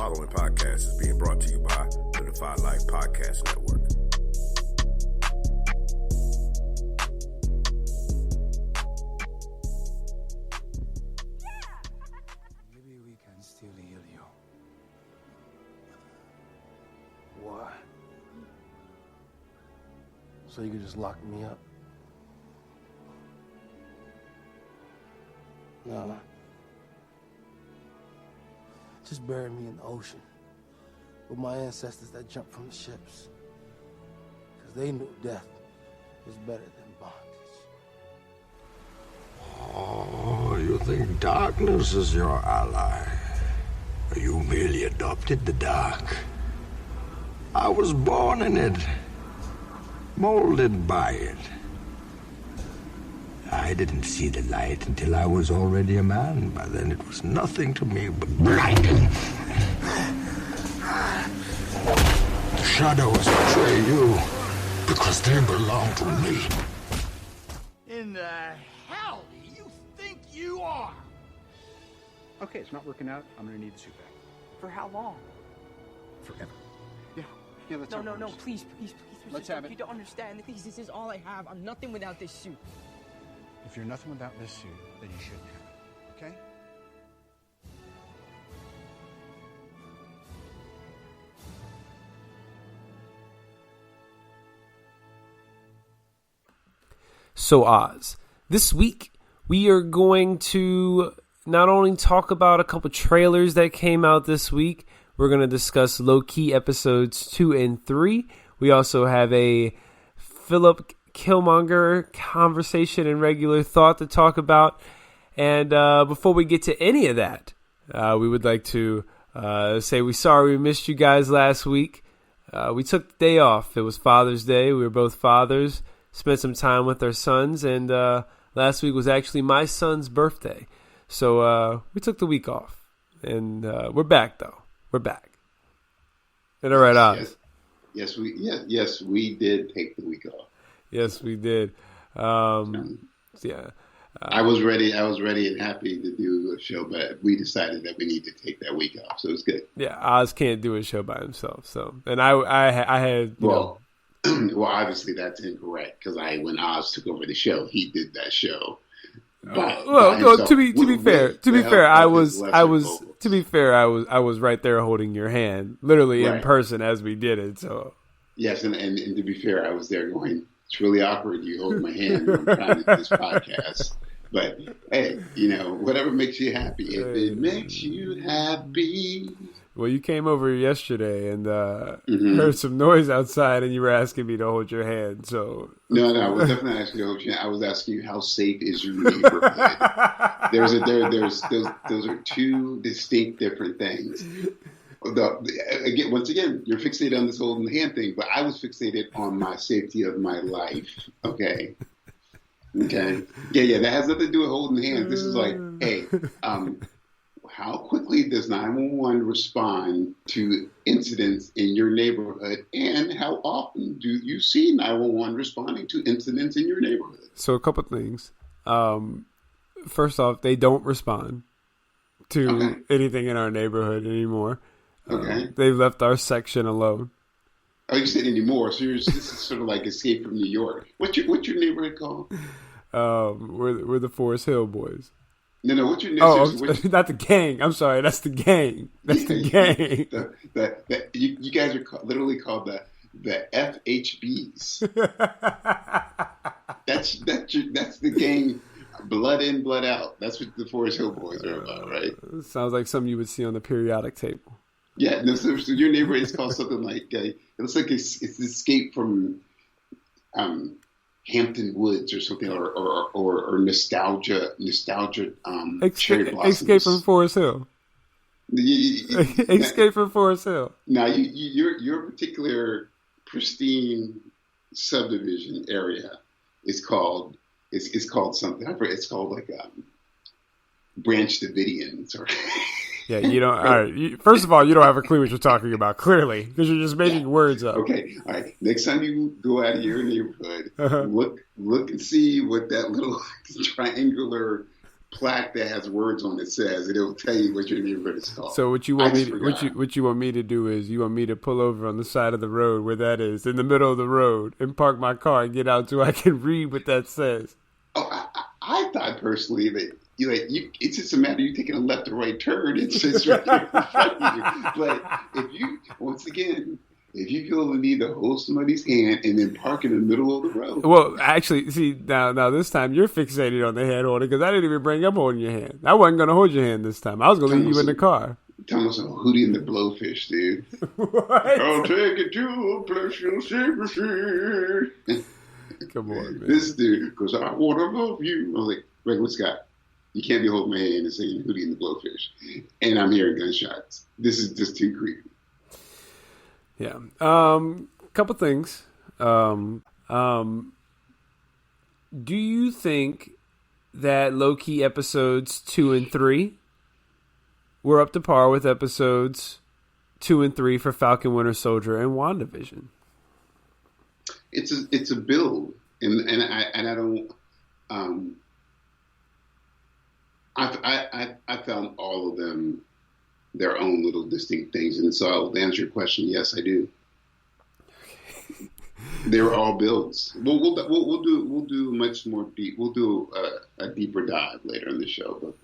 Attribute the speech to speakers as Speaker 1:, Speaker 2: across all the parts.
Speaker 1: following podcast is being brought to you by the Defy Life Podcast Network.
Speaker 2: Maybe we can still heal you. Why? So you can just lock me up? No. Just bury me in the ocean with my ancestors that jumped from the ships. Because they knew death was better than bondage.
Speaker 3: Oh, you think darkness is your ally? You merely adopted the dark. I was born in it, molded by it. I didn't see the light until I was already a man. By then it was nothing to me but blinding. The shadows betray you because they belong to me.
Speaker 4: In the hell do you think you are?
Speaker 5: Okay, it's not working out. I'm gonna need the suit back.
Speaker 6: For how long?
Speaker 5: Forever. Yeah, that's
Speaker 6: No, please.
Speaker 5: Let's have it.
Speaker 6: You don't understand. Please, this is all I have. I'm nothing without this suit.
Speaker 5: If you're nothing without this suit, then you shouldn't have it, okay?
Speaker 7: So Oz, this week we are going to not only talk about a couple trailers that came out this week, we're going to discuss Loki episodes 2 and 3. We also have a Philip Killmonger conversation and regular thought to talk about. And before we get to any of that, we would like to say we're sorry we missed you guys last week. We took the day off. It was Father's Day. We were both fathers, spent some time with our sons, and last week was actually my son's birthday. So we took the week off. And we're back, though. We're back. And all right, Oz.
Speaker 8: Yes, we did take the week off.
Speaker 7: Yes, we did. Yeah.
Speaker 8: I was ready and happy to do a show, but we decided that we need to take that week off, so it's good.
Speaker 7: Yeah, Oz can't do a show by himself. So, and I had,
Speaker 8: well, obviously that's incorrect because when Oz took over the show, he did that show.
Speaker 7: To be fair, I was right there holding your hand, literally in person as we did it. So
Speaker 8: yes, and to be fair, I was there going, it's really awkward you hold my hand when I'm trying to do this podcast. But hey, whatever makes you happy. If it makes you happy.
Speaker 7: Well, you came over yesterday and heard some noise outside, and you were asking me to hold your hand. So
Speaker 8: no, I was definitely asking you to hold your hand. I was asking you how safe is your neighborhood. Those are two distinct different things. Once again, you're fixated on this holding the hand thing, but I was fixated on my safety of my life. Okay. Yeah. That has nothing to do with holding hands. This is like, hey, how quickly does 911 respond to incidents in your neighborhood, and how often do you see 911 responding to incidents in your neighborhood?
Speaker 7: So a couple things. First off, they don't respond to anything in our neighborhood anymore. They've left our section alone.
Speaker 8: Oh, you said anymore? So this is sort of like Escape from New York. What's your neighborhood called?
Speaker 7: We're the Forest Hill Boys.
Speaker 8: No. What's your neighborhood?
Speaker 7: Not the gang. I'm sorry. That's the gang. That's the gang.
Speaker 8: You guys are literally called the FHBs. That's the gang. Blood in, blood out. That's what the Forest Hill Boys are about, right?
Speaker 7: Sounds like something you would see on the periodic table.
Speaker 8: Yeah, no, so your neighborhood is called something like it looks like it's Escape from Hampton Woods or something, or nostalgia.
Speaker 7: Escape from Forest Hill. Escape from Forest Hill.
Speaker 8: Now, your particular pristine subdivision area is called something. It's called like Branch Davidians or.
Speaker 7: Yeah, you don't. All right. First of all, you don't have a clue what you're talking about, clearly, because you're just making words up.
Speaker 8: Okay. All right. Next time you go out of your neighborhood, look and see what that little triangular plaque that has words on it says, and it'll tell you what your neighborhood is called.
Speaker 7: So what you want me to do is you want me to pull over on the side of the road where that is, in the middle of the road, and park my car and get out so I can read what that says.
Speaker 8: Oh, I thought personally that it's just a matter of you taking a left or right turn. It's just right there in front of you. But if you feel the need to hold somebody's hand and then park in the middle of the road.
Speaker 7: Well, actually, see, now this time you're fixated on the hand holder because I didn't even bring up holding your hand. I wasn't going to hold your hand this time. I was going to leave you in the car.
Speaker 8: Thomas a Hootie and the Blowfish, dude.
Speaker 7: What?
Speaker 8: I'll take it to a place you'll see.
Speaker 7: Come on, man.
Speaker 8: This dude, because I want to love you. I was like, Redwood Scott, you can't be holding my hand and saying Hootie and the Blowfish. And I'm hearing gunshots. This is just too creepy.
Speaker 7: Yeah. Couple things. Do you think that Loki episodes 2 and 3 were up to par with episodes 2 and 3 for Falcon, Winter Soldier, and WandaVision?
Speaker 8: It's a build, and I don't. I found all of them their own little distinct things, and so to answer your question, yes, I do. They were all builds. We'll do much more deep. We'll do a deeper dive later in the show, but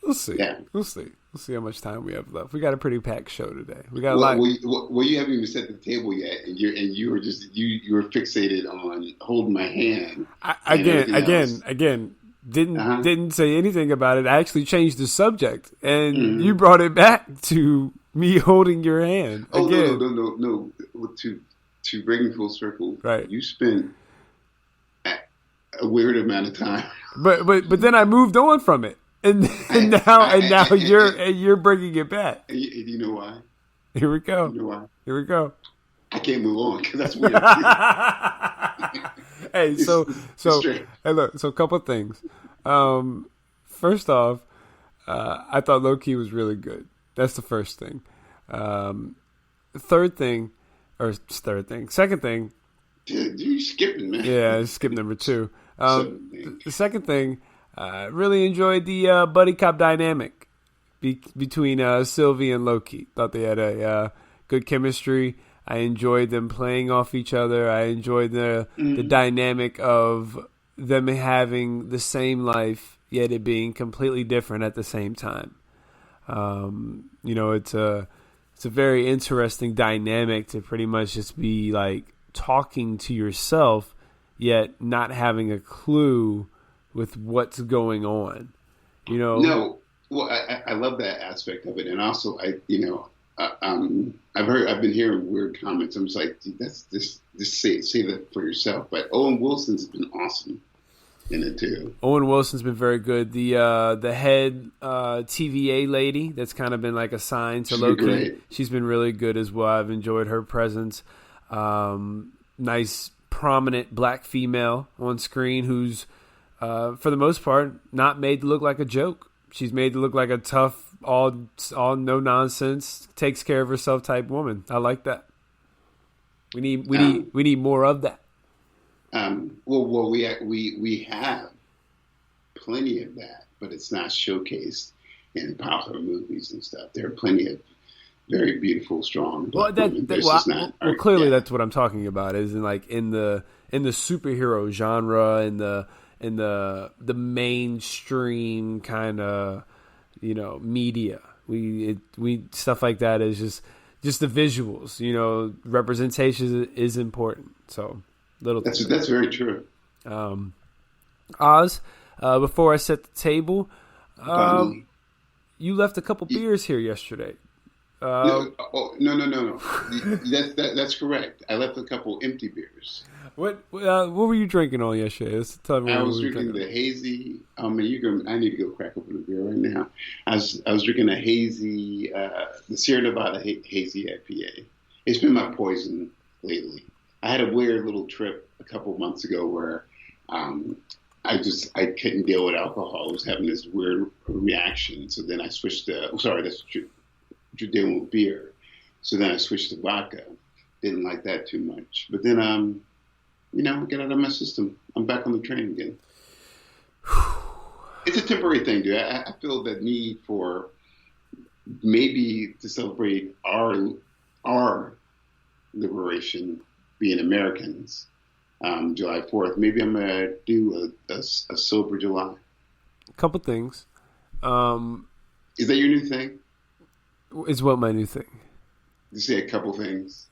Speaker 7: we'll see.
Speaker 8: Yeah.
Speaker 7: We'll see how much time we have left. We got a pretty packed show today. We got a lot.
Speaker 8: Well, you haven't even set the table yet, and you were just you were fixated on holding my hand. Again. Didn't say anything about it. I actually changed the subject, and you brought it back to me holding your hand. Oh,
Speaker 7: again.
Speaker 8: No. To bring full circle,
Speaker 7: right?
Speaker 8: You spent a weird amount of time,
Speaker 7: but then I moved on from it, and now you're bringing it back.
Speaker 8: You know why?
Speaker 7: Here we go.
Speaker 8: You know why?
Speaker 7: Here we go.
Speaker 8: I can't move on because that's weird.
Speaker 7: Hey, hey, look. So, a couple of things. First off, I thought Loki was really good. That's the first thing. Second thing.
Speaker 8: Dude, you skipping, man.
Speaker 7: Yeah, skip number 2. The second thing, really enjoyed the buddy cop dynamic between Sylvie and Loki. Thought they had a good chemistry. I enjoyed them playing off each other. I enjoyed the dynamic of them having the same life, yet it being completely different at the same time. It's a very interesting dynamic to pretty much just be like talking to yourself, yet not having a clue with what's going on.
Speaker 8: No, well, I love that aspect of it, and also I've been hearing weird comments. I'm just like, that's just say that for yourself. But Owen Wilson's been awesome in it too.
Speaker 7: Owen Wilson's been very good. The head TVA lady that's kind of been like assigned to Loki.
Speaker 8: Great.
Speaker 7: She's been really good as well. I've enjoyed her presence. Nice prominent black female on screen who's for the most part not made to look like a joke. She's made to look like a tough, all no nonsense, takes care of herself type woman. I like that. We need more of that.
Speaker 8: Well, we have plenty of that, but it's not showcased in popular movies and stuff. There are plenty of very beautiful, strong black women.
Speaker 7: Clearly that's what I'm talking about. Is in the superhero genre, in the mainstream kind of media. We stuff like that is just the visuals. Representation is important. So.
Speaker 8: That's very true.
Speaker 7: Oz, before I set the table, you left a couple beers here yesterday.
Speaker 8: No. That's correct. I left a couple empty beers.
Speaker 7: What were you drinking on yesterday? Tell me.
Speaker 8: I was drinking the hazy. I need to go crack open a beer right now. I was drinking a hazy, the Sierra Nevada hazy IPA. It's been my poison lately. I had a weird little trip a couple of months ago where I couldn't deal with alcohol. I was having this weird reaction. So then I switched to, that's what you're dealing with beer. So then I switched to vodka. Didn't like that too much. But then, get out of my system. I'm back on the train again. It's a temporary thing, dude. I feel the need for maybe to celebrate our liberation, being Americans, July 4th. Maybe I'm gonna do a sober July.
Speaker 7: A couple things.
Speaker 8: Is that your new thing?
Speaker 7: Is what my new thing?
Speaker 8: You say a couple things.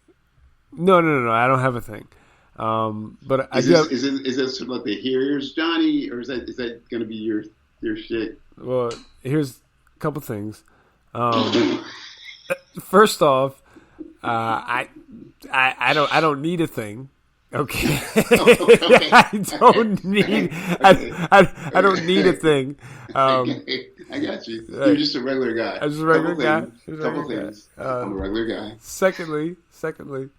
Speaker 7: No. I don't have a thing. But
Speaker 8: is this sort of like the here's Johnny, or is that going to be your shit?
Speaker 7: Well, here's a couple things. First off, I don't need a thing. Okay, I don't need a thing.
Speaker 8: Okay. I got you. You're just a regular guy.
Speaker 7: I'm just a regular guy.
Speaker 8: Couple things. I'm a regular guy.
Speaker 7: Secondly,
Speaker 8: Thirdly.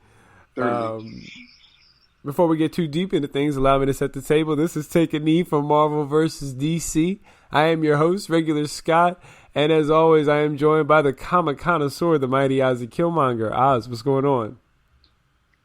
Speaker 7: before we get too deep into things, allow me to set the table. This is Take a Knee from Marvel vs. DC. I am your host, Regular Scott, and as always, I am joined by the comic connoisseur, the mighty Ozzy Killmonger. Oz, what's going on?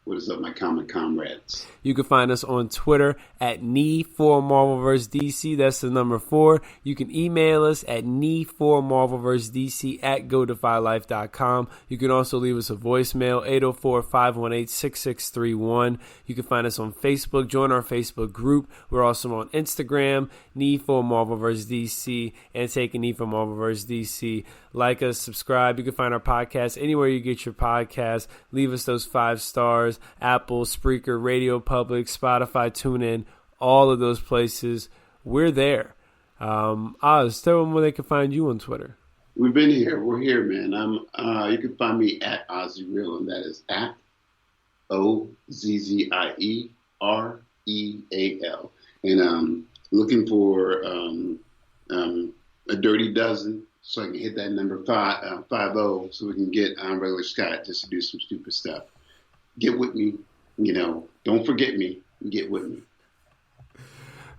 Speaker 8: What is up, my comic comrades?
Speaker 7: You can find us on Twitter at knee4Marvel vs. DC. That's the number 4. You can email us at knee4Marvel vs. DC at godefylife.com. You can also leave us a voicemail, 804-518-6631. You can find us on Facebook. Join our Facebook group. We're also on Instagram, knee4Marvel vs. DC, and Take a Knee from Marvel vs. DC. Like us, subscribe. You can find our podcast anywhere you get your podcast. Leave us those 5 stars. Apple, Spreaker, Radio Public, Spotify, TuneIn, all of those places. We're there. Oz, tell them where they can find you on Twitter.
Speaker 8: We've been here. We're here, man. You can find me at Ozzy Real, and that is at OZZIEREAL. And looking for a dirty dozen, so I can hit that number 50, so we can get Regular Scott just to do some stupid stuff. Get with me, don't forget me, get with me.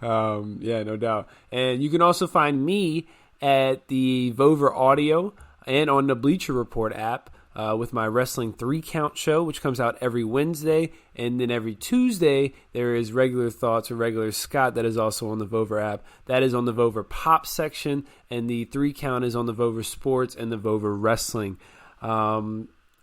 Speaker 7: Yeah, no doubt. And you can also find me at the Vover Audio and on the Bleacher Report app with my Wrestling 3 Count show, which comes out every Wednesday. And then every Tuesday, there is Regular Thoughts with Regular Scott that is also on the Vover app. That is on the Vover Pop section, and the 3 Count is on the Vover Sports and the Vover Wrestling.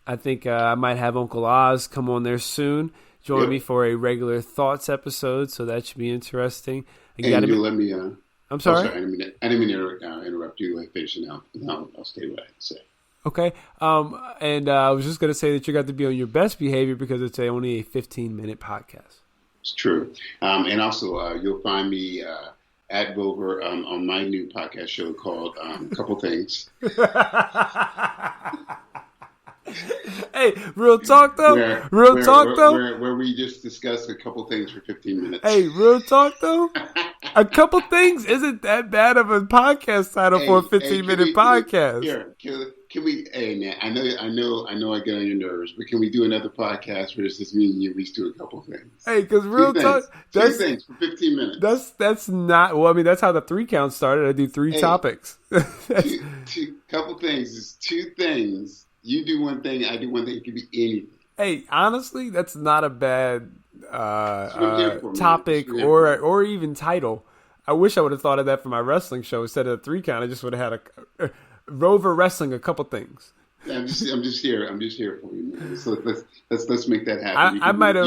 Speaker 7: I think I might have Uncle Oz come on there soon. Join me for a Regular Thoughts episode, so that should be interesting.
Speaker 8: Let me.
Speaker 7: I'm sorry.
Speaker 8: I didn't mean to interrupt you. Like finishing out. I'll stay what I have to say.
Speaker 7: Okay. And I was just going to say that you got to be on your best behavior because it's only a 15-minute podcast.
Speaker 8: It's true. And also, you'll find me at Vover on my new podcast show called Couple Things.
Speaker 7: Hey, real talk though.
Speaker 8: Where we just discuss a couple things for 15 minutes.
Speaker 7: Hey, real talk though. A couple things isn't that bad of a podcast title for a 15-minute podcast.
Speaker 8: Can we? Hey, man, I know. I get on your nerves, but can we do another podcast where it's just me and you? We do a couple things.
Speaker 7: Hey, because real talk,
Speaker 8: two things for 15 minutes.
Speaker 7: That's not. Well, I mean, that's how the 3 Count started. I do 3 topics.
Speaker 8: Couple things. It's 2 things. You do one thing, I do one thing. It could be anything.
Speaker 7: Hey, honestly, that's not a bad topic or even title. I wish I would have thought of that for my wrestling show instead of the 3 Count. I just would have had a Rover Wrestling, a couple things.
Speaker 8: I'm just here for you, man. So let's make that happen. You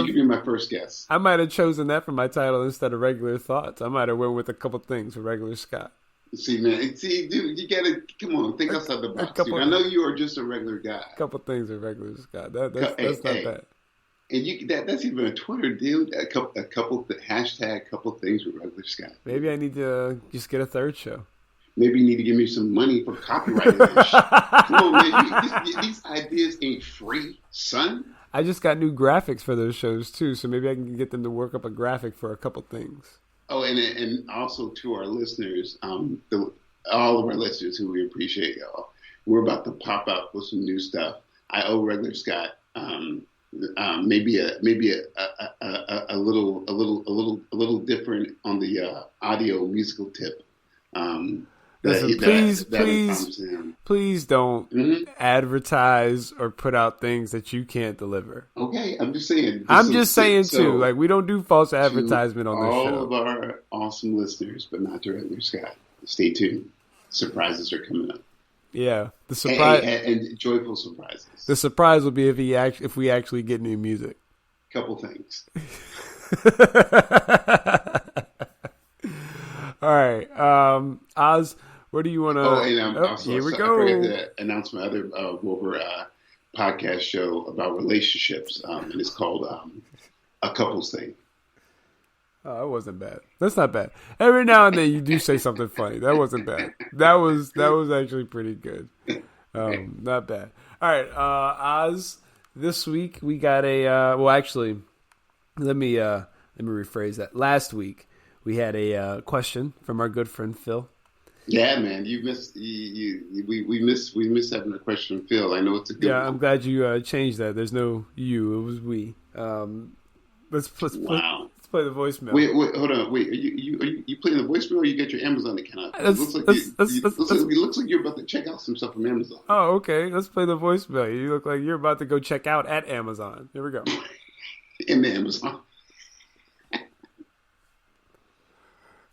Speaker 8: could be my first guest.
Speaker 7: I might have chosen that for my title instead of Regular Thoughts. I might have went with a couple things for Regular Scott.
Speaker 8: See, man. See, dude, you gotta come on. Think outside the box. Dude. I know you are just a regular guy.
Speaker 7: A couple things are Regular Scott. That's not bad.
Speaker 8: And that's even a Twitter deal. A couple hashtag couple things with Regular Scott.
Speaker 7: Maybe I need to just get a 3rd show.
Speaker 8: Maybe you need to give me some money for copyright. Come on, man. These ideas ain't free, son.
Speaker 7: I just got new graphics for those shows too, so maybe I can get them to work up a graphic for a couple things.
Speaker 8: Oh, and also to our listeners, all of our listeners who we appreciate, y'all. We're about to pop up with some new stuff. I owe Regular Scott maybe a little different on the audio musical tip.
Speaker 7: Listen, please don't advertise or put out things that you can't deliver.
Speaker 8: Okay, I'm just saying.
Speaker 7: Too. Like, we don't do false advertisement on this show.
Speaker 8: All of our awesome listeners, but not to Regular Scott. Stay tuned. Surprises are coming up.
Speaker 7: Yeah, the surprise
Speaker 8: and joyful surprises.
Speaker 7: The surprise will be if we actually get new music.
Speaker 8: Couple things.
Speaker 7: All right, Oz, where do you want to?
Speaker 8: Oh, and also,
Speaker 7: here we
Speaker 8: I
Speaker 7: go.
Speaker 8: forgot to announce my other Wilbur podcast show about relationships, and it's called A Couples Thing.
Speaker 7: Oh, that wasn't bad. That's not bad. Every now and then you do say something funny. That wasn't bad. That was actually pretty good. Not bad. All right, Oz. This week we got a. Well, actually, let me rephrase that. Last week we had a question from our good friend Phil.
Speaker 8: Yeah, man, we miss having a question from Phil. I know it's a good one.
Speaker 7: I'm glad you changed that. There's no you. It was we. Let's play the voicemail.
Speaker 8: Wait, hold on. Wait, are you playing the voicemail or you get your Amazon account? It looks like you're about to check out some stuff from Amazon.
Speaker 7: Oh, okay. Let's play the voicemail. You look like you're about to go check out at Amazon. Here we go.
Speaker 8: In the Amazon.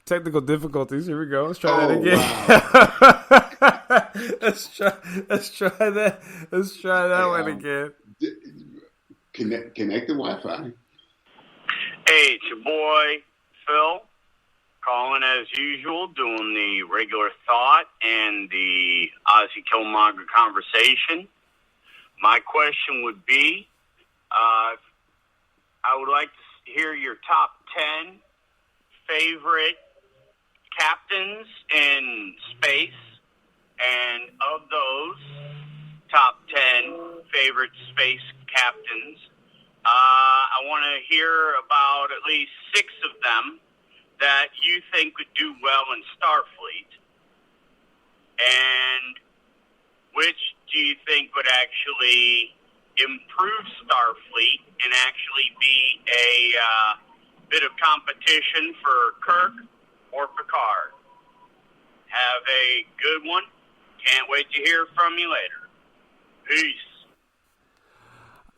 Speaker 7: Technical difficulties. Here we go. Let's try that again.
Speaker 8: Wow.
Speaker 7: Let's try that. Let's try that one again.
Speaker 8: Connect the Wi-Fi.
Speaker 9: Hey, it's your boy, Phil, calling as usual, doing the regular thought and the Ozzy Killmonger conversation. My question would be, I would like to hear your top 10 favorite captains in space, and of those top 10 favorite space captains, I want to hear about at least 6 of them that you think would do well in Starfleet. And which do you think would actually improve Starfleet and actually be a bit of competition for Kirk or Picard? Have a good one. Can't wait to hear from you later. Peace.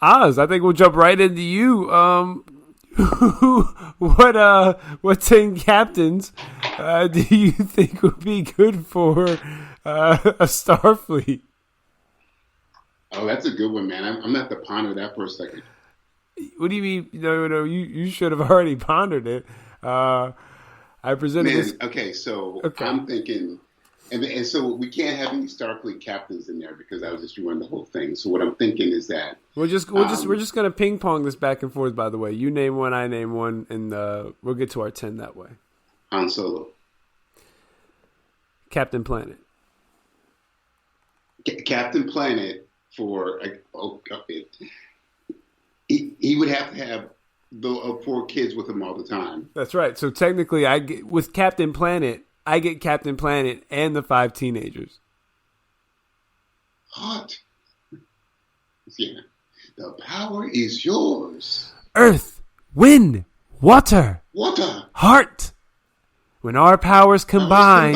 Speaker 7: Oz, I think we'll jump right into you. What 10 captains do you think would be good for a Starfleet?
Speaker 8: Oh, that's a good one, man. I'm going to have to ponder that for a second.
Speaker 7: What do you mean? No, you should have already pondered it. I presented this.
Speaker 8: Okay, so I'm thinking, and so we can't have any Starfleet captains in there because I was just ruining the whole thing. So what I'm thinking is that we're just gonna ping pong this back and forth. By the way, you name one, I name one, and we'll get to our 10 that way. Han Solo,
Speaker 7: Captain Planet,
Speaker 8: Captain Planet for he would have to have the 4 kids with him all the time.
Speaker 7: That's right. So technically, with Captain Planet, I get Captain Planet and the 5 teenagers.
Speaker 8: Hot. Yeah. The power is yours.
Speaker 7: Earth, wind, water, heart. When our powers combine.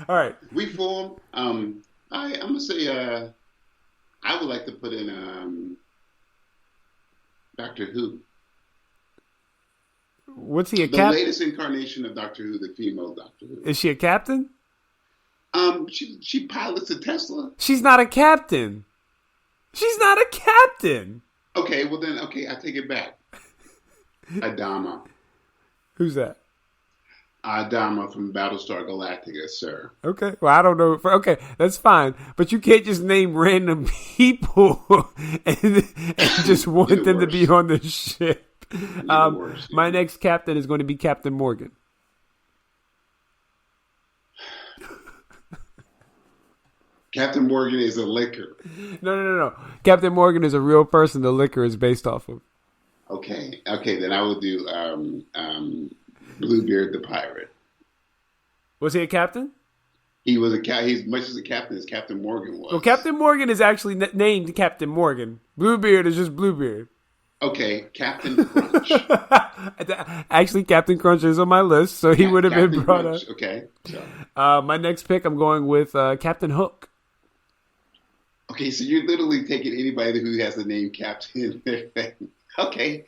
Speaker 7: All right.
Speaker 8: We form. I'm gonna say. I would like to put in Doctor Who.
Speaker 7: What's he a
Speaker 8: captain? The latest incarnation of Doctor Who, the female Doctor Who.
Speaker 7: Is she a captain?
Speaker 8: She pilots a Tesla.
Speaker 7: She's not a captain. She's not a captain.
Speaker 8: Okay, well then, I take it back. Adama.
Speaker 7: Who's that?
Speaker 8: Adama from Battlestar Galactica, sir.
Speaker 7: Okay, well I don't know. Okay, that's fine, but you can't just name random people and just want them to be on the ship. My next captain is going to be Captain Morgan.
Speaker 8: Captain Morgan is a liquor.
Speaker 7: No. Captain Morgan is a real person the liquor is based off of.
Speaker 8: Okay, then I will do Bluebeard the pirate.
Speaker 7: Was he a captain?
Speaker 8: He was he's much as a captain as Captain Morgan was.
Speaker 7: Well, Captain Morgan is actually named Captain Morgan. Bluebeard is just Bluebeard.
Speaker 8: Okay, Captain Crunch.
Speaker 7: Actually, Captain Crunch is on my list, so he would have been brought
Speaker 8: Crunch.
Speaker 7: up.
Speaker 8: Okay. So.
Speaker 7: My next pick, I'm going with Captain Hook.
Speaker 8: Okay, so you're literally taking anybody who has the name Captain in their thing. Okay,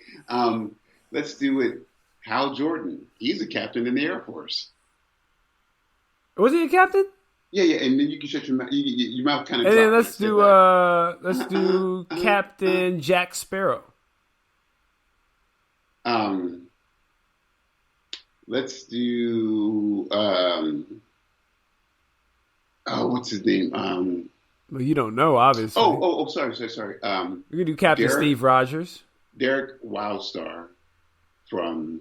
Speaker 8: let's do it. Hal Jordan. He's a captain in the Air Force.
Speaker 7: Was he a captain?
Speaker 8: Yeah, and then you can shut your mouth. Your mouth kind of.
Speaker 7: And then let's do Captain Jack Sparrow.
Speaker 8: Let's do. What's his name?
Speaker 7: Well, you don't know, obviously.
Speaker 8: Sorry.
Speaker 7: We can do Captain Steve Rogers.
Speaker 8: Derek Wildstar from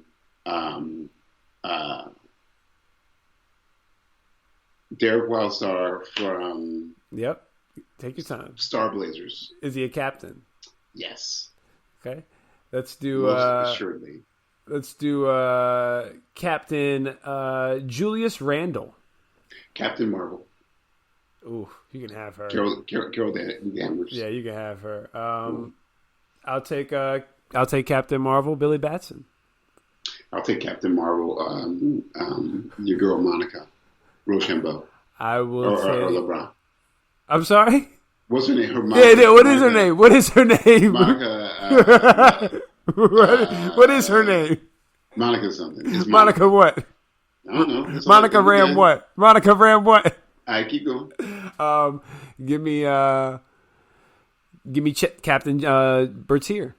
Speaker 8: Derek Wildstar from.
Speaker 7: Yep. Take your time.
Speaker 8: Star Blazers.
Speaker 7: Is he a captain?
Speaker 8: Yes.
Speaker 7: Okay. Let's do.
Speaker 8: Most assuredly.
Speaker 7: Let's do Captain Julius Randle.
Speaker 8: Captain Marvel.
Speaker 7: Ooh, you can have her.
Speaker 8: Carol Danvers.
Speaker 7: Yeah, you can have her. I'll take Captain Marvel, Billy Batson.
Speaker 8: I'll take Captain Marvel, your girl Monica Rochambeau.
Speaker 7: I will take...
Speaker 8: or LeBron.
Speaker 7: I'm sorry?
Speaker 8: What's her name?
Speaker 7: What is her name? What is her name?
Speaker 8: Monica.
Speaker 7: What is her name?
Speaker 8: Monica something.
Speaker 7: Monica what?
Speaker 8: I don't know.
Speaker 7: Monica Ram what? Monica Ram what?
Speaker 8: All right, keep going.
Speaker 7: Give me Captain Bertier.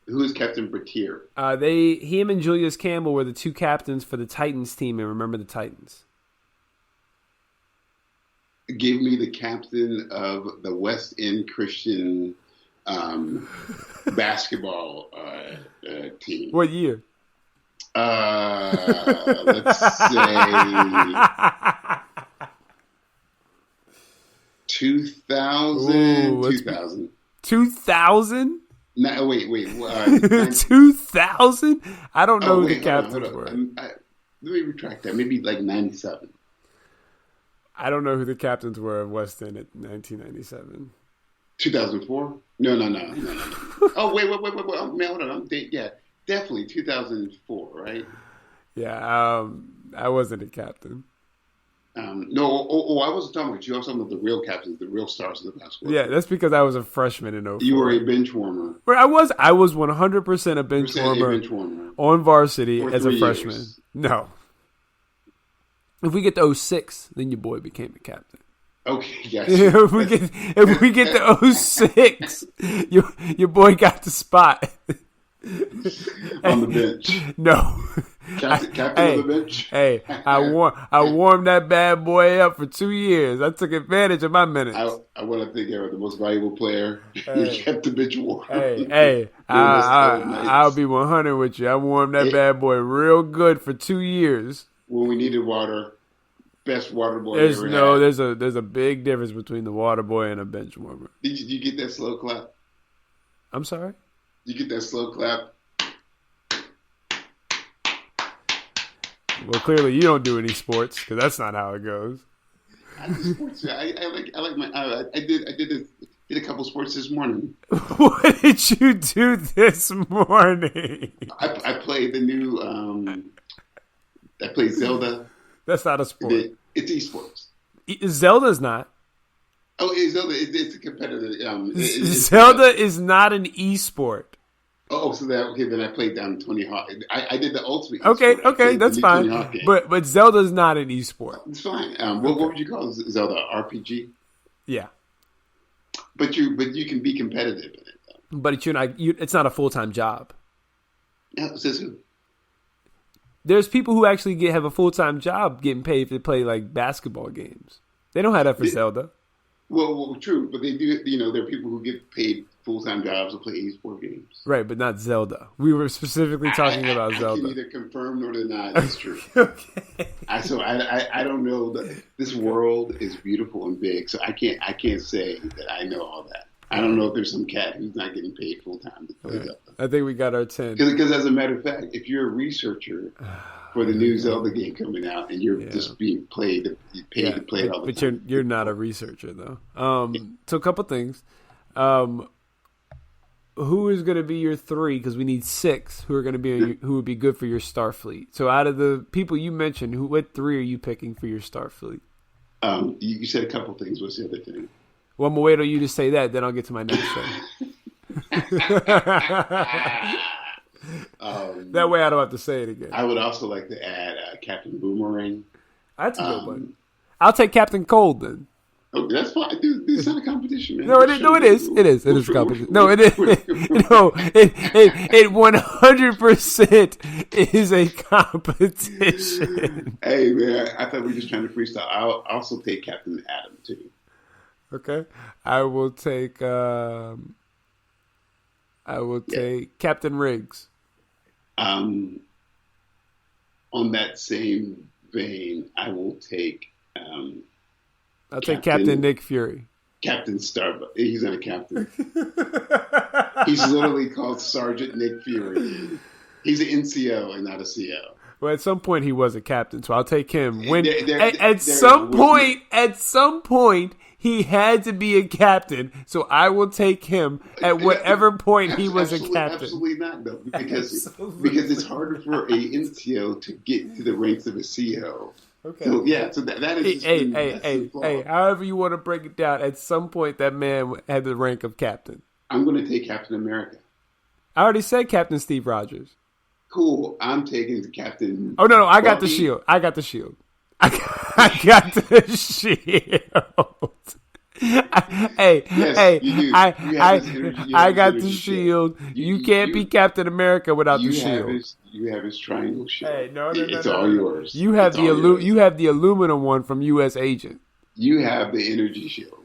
Speaker 8: Who is Captain Bertier?
Speaker 7: Him and Julius Campbell were the two captains for the Titans team, and remember the Titans.
Speaker 8: Give me the captain of the West End Christian basketball team.
Speaker 7: What year?
Speaker 8: Let's say 2000.
Speaker 7: 2000?
Speaker 8: No, wait.
Speaker 7: 2000? I don't know who the captains were.
Speaker 8: Let me retract that. Maybe like 97.
Speaker 7: I don't know who the captains were of West End at 1997.
Speaker 8: 2004? No. Oh, wait. Oh, man, hold on. Yeah, definitely 2004, right?
Speaker 7: Yeah, I wasn't a captain.
Speaker 8: No, I wasn't talking about you. I was talking about the real captains, the real stars of the basketball.
Speaker 7: Yeah, that's because I was a freshman in 04.
Speaker 8: You were a bench warmer.
Speaker 7: I was 100% a bench warmer on varsity as a freshman.
Speaker 8: Years.
Speaker 7: No. If we get to 06, then your boy became a captain.
Speaker 8: Okay, gotcha.
Speaker 7: if we get to 06, your boy got the spot.
Speaker 8: On the bench.
Speaker 7: No.
Speaker 8: Captain on the bench.
Speaker 7: Hey, I warmed that bad boy up for 2 years. I took advantage of my minutes.
Speaker 8: I want to think they were the most valuable player. He kept the bench warm.
Speaker 7: Hey, I'll be 100 with you. I warmed that bad boy real good for 2 years.
Speaker 8: When we needed water, best water boy ever had.
Speaker 7: There's a big difference between the water boy and a bench warmer.
Speaker 8: Did you get that slow clap?
Speaker 7: I'm sorry?
Speaker 8: You get that slow clap?
Speaker 7: Well, clearly you don't do any sports because that's not how it goes.
Speaker 8: I do sports. I like my. I did a couple sports this morning.
Speaker 7: What did you do this morning?
Speaker 8: I played the new. I played Zelda.
Speaker 7: That's not a sport.
Speaker 8: It's esports.
Speaker 7: Zelda's not.
Speaker 8: Oh, Zelda. It's a competitive.
Speaker 7: Zelda is not an esport.
Speaker 8: Oh, so then I played down Tony Hawk. I did the ultimate.
Speaker 7: Okay, that's fine. But Zelda's not an esport.
Speaker 8: It's fine. What would you call Zelda? RPG?
Speaker 7: Yeah.
Speaker 8: But you can be competitive in it, though.
Speaker 7: But you're not. It's not a full-time job.
Speaker 8: Yeah, says who?
Speaker 7: There's people who actually have a full-time job getting paid to play like basketball games. They don't have that for Zelda.
Speaker 8: Well, true, but they do. There are people who get paid full-time jobs to play esport games.
Speaker 7: Right, but not Zelda. We were specifically talking about Zelda.
Speaker 8: I can neither confirm nor deny that's true.
Speaker 7: Okay.
Speaker 8: I don't know that this world is beautiful and big, so I can't say that I know all that. I don't know if there's some cat who's not getting paid full-time to play Zelda.
Speaker 7: I think we got our 10.
Speaker 8: Because as a matter of fact, if you're a researcher for the new Zelda game coming out and you're just being paid to play it all the time.
Speaker 7: But you're not a researcher, though. So a couple things. Who is going to be your 3? Because we need 6 who would be good for your Starfleet. So out of the people you mentioned, what 3 are you picking for your Starfleet?
Speaker 8: You said a couple things. What's the other thing?
Speaker 7: Well, I'm going to wait on you to say that, then I'll get to my next thing. That way I don't have to say it again.
Speaker 8: I would also like to add Captain Boomerang.
Speaker 7: That's a good one. I'll take Captain Cold then.
Speaker 8: Oh, that's fine, dude. This is not a competition, man.
Speaker 7: No, it is. No, it is. It is. It is a competition. No, it is. No, it 100% is a competition.
Speaker 8: Hey, man, I thought we were just trying to freestyle. I'll also take Captain Adam too.
Speaker 7: Okay, I will take. Captain Riggs.
Speaker 8: On that same vein, I will take.
Speaker 7: I'll take Captain Nick Fury.
Speaker 8: Captain Starbuck. He's not a captain. He's literally called Sergeant Nick Fury. He's an NCO and not a CO.
Speaker 7: Well, at some point he was a captain, so I'll take him. At some point he had to be a captain, so I will take him at whatever point he was a captain.
Speaker 8: Absolutely not, though, because it's harder for a NCO to get to the ranks of a CO.
Speaker 7: Okay.
Speaker 8: So yeah, so that is
Speaker 7: hey. However you want to break it down, at some point that man had the rank of captain.
Speaker 8: I'm going to take Captain America.
Speaker 7: I already said Captain Steve Rogers.
Speaker 8: Cool. I'm taking Captain.
Speaker 7: Oh no! I got
Speaker 8: Bucky.
Speaker 7: the shield. I got the shield. I got the shield. I got the shield. You can't be Captain America without the shield.
Speaker 8: You have his triangle shield.
Speaker 7: Hey, no,
Speaker 8: it's all yours.
Speaker 7: You have you have the aluminum one from U.S. Agent.
Speaker 8: You have the energy shield.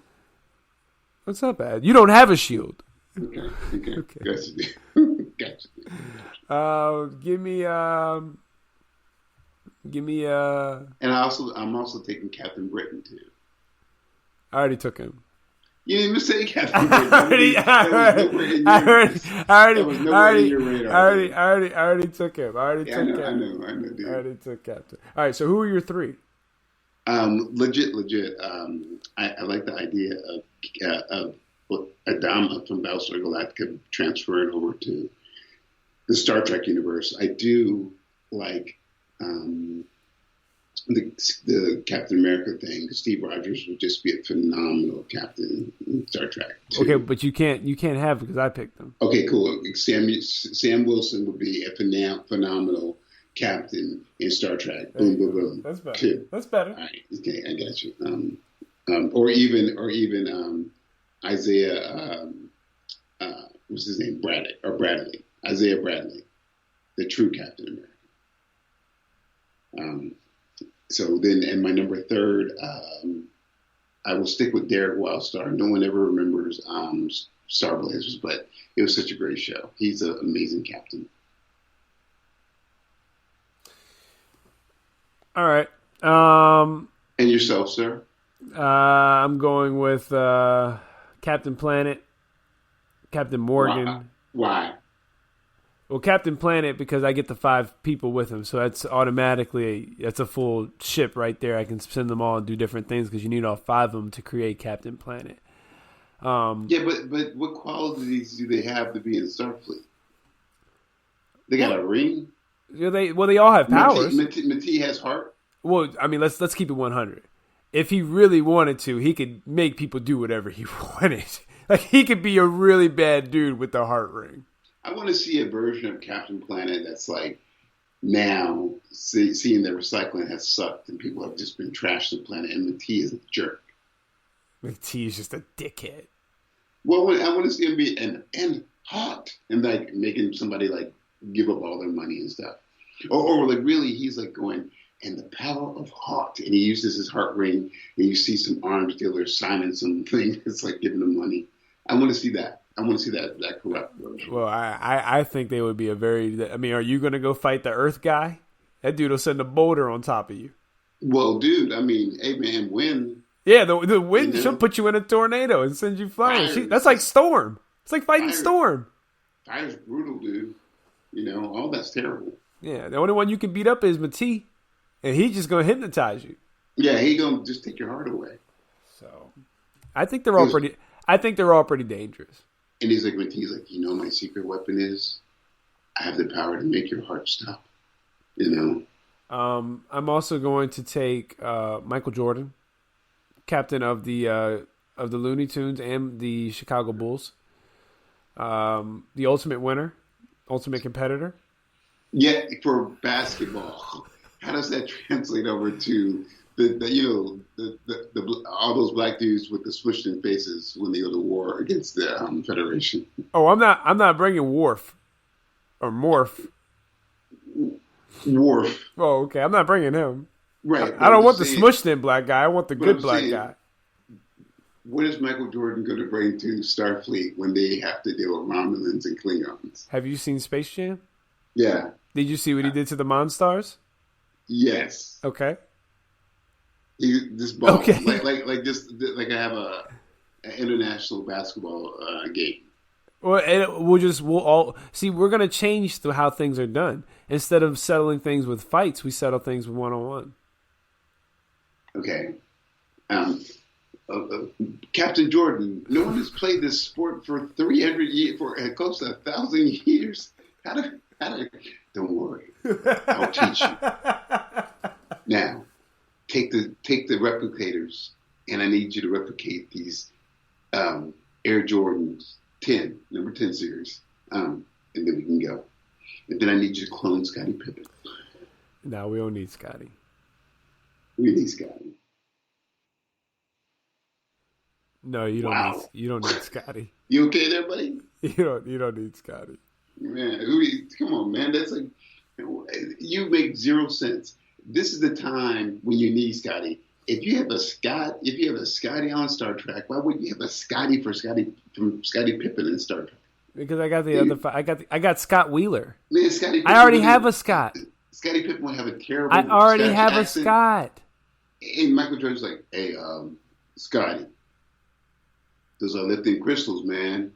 Speaker 7: That's not bad. You don't have a shield.
Speaker 8: Okay. Gotcha.
Speaker 7: Give me.
Speaker 8: And I'm also taking Captain Britain too.
Speaker 7: I already took him.
Speaker 8: You didn't even say Captain Britain.
Speaker 7: I already took him. I already took Captain.
Speaker 8: I know, dude.
Speaker 7: I already took Captain. All right, so who are your three?
Speaker 8: Legit. I like the idea of Adama from Battlestar Galactica transferring over to the Star Trek universe. I do like the Captain America thing. Steve Rogers would just be a phenomenal captain in Star Trek too.
Speaker 7: Okay, but you can't have it because I picked them.
Speaker 8: Okay, cool. Sam Wilson would be a phenomenal captain in Star Trek. Boom, boom, boom.
Speaker 7: That's better.
Speaker 8: Two.
Speaker 7: That's better.
Speaker 8: All right. Okay, I got you. Or even Isaiah. What's his name? Bradley. Isaiah Bradley, the true Captain America. So then, and my number third, I will stick with Derek Wildstar. No one ever remembers Star Blazers, but it was such a great show. He's an amazing captain.
Speaker 7: All right.
Speaker 8: And yourself, sir?
Speaker 7: I'm going with Captain Planet, Captain Morgan.
Speaker 8: Why?
Speaker 7: Well, Captain Planet, because I get the 5 people with him, so that's automatically that's a full ship right there. I can send them all and do different things because you need all 5 of them to create Captain Planet.
Speaker 8: Yeah, but what qualities do they have to be in Starfleet? They got a ring.
Speaker 7: Yeah, they all have powers.
Speaker 8: Matee has heart.
Speaker 7: Well, I mean, let's keep it 100. If he really wanted to, he could make people do whatever he wanted. Like he could be a really bad dude with the heart ring.
Speaker 8: I want to see a version of Captain Planet that's like now seeing that recycling has sucked and people have just been trashed the planet, and Matee is a jerk.
Speaker 7: Matee is just a dickhead.
Speaker 8: Well, I want to see him be and hot and like making somebody like give up all their money and stuff, or like really he's like going and the power of hot, and he uses his heart ring, and you see some arms dealers signing something that's like giving them money. I want to see that. I want to see that corrupt version.
Speaker 7: Well, I think they would be a very... I mean, are you going to go fight the Earth guy? That dude will send a boulder on top of you.
Speaker 8: Well, dude, I mean, hey, man, wind.
Speaker 7: Yeah, the wind, she'll put you in a tornado and send you flying. That's like Storm. It's like fighting Storm.
Speaker 8: Fire's brutal, dude. You know, all that's terrible.
Speaker 7: Yeah, the only one you can beat up is Matee, and he's just going to hypnotize you.
Speaker 8: Yeah, he's going to just take your heart away.
Speaker 7: So, I think they're all pretty... I think they're all pretty dangerous.
Speaker 8: And he's like, you know, my secret weapon is I have the power to make your heart stop. You know.
Speaker 7: I'm also going to take Michael Jordan, captain of the Looney Tunes and the Chicago Bulls. The ultimate winner, ultimate competitor.
Speaker 8: Yeah, for basketball. How does that translate over to all those black dudes with the smushed in faces when they go to war against the Federation.
Speaker 7: Oh, I'm not bringing Worf or Morph.
Speaker 8: Worf.
Speaker 7: Oh, okay. I'm not bringing him.
Speaker 8: Right.
Speaker 7: I don't want the smushed in black guy. I want the good black guy.
Speaker 8: What is Michael Jordan going to bring to Starfleet when they have to deal with Romulans and Klingons?
Speaker 7: Have you seen Space Jam?
Speaker 8: Yeah.
Speaker 7: Did you see what he did to the Monstars?
Speaker 8: Yes.
Speaker 7: Okay.
Speaker 8: This ball,
Speaker 7: okay.
Speaker 8: like I have an international basketball game.
Speaker 7: Well, and we'll all see. We're gonna change how things are done. Instead of settling things with fights, we settle things with 1-on-1.
Speaker 8: Okay. Captain Jordan, no one has played this sport for 300 years, for close to 1,000 years. How to? Don't worry, I'll teach you. Now, take the replicators, and I need you to replicate these Air Jordans 10, number 10 series, and then we can go. And then I need you to clone Scottie Pippen.
Speaker 7: No, we don't need Scotty.
Speaker 8: We need Scotty.
Speaker 7: No, you don't.
Speaker 8: Wow.
Speaker 7: You don't need Scotty.
Speaker 8: You okay there, buddy?
Speaker 7: You don't need Scotty.
Speaker 8: Man, come on, man. That's like, you make zero sense. This is the time when you need Scotty. If you have a Scotty on Star Trek, why wouldn't you have a Scotty from Scottie Pippen in Star Trek?
Speaker 7: Because I got the other. I got Scott Wheeler.
Speaker 8: Man, Scottie Pippen
Speaker 7: I already have a Scott.
Speaker 8: Scottie Pippen would have a terrible.
Speaker 7: I already
Speaker 8: Scottish
Speaker 7: have
Speaker 8: accent.
Speaker 7: a Scott.
Speaker 8: And Michael Jordan's like, hey, Scotty, those are lifting crystals, man.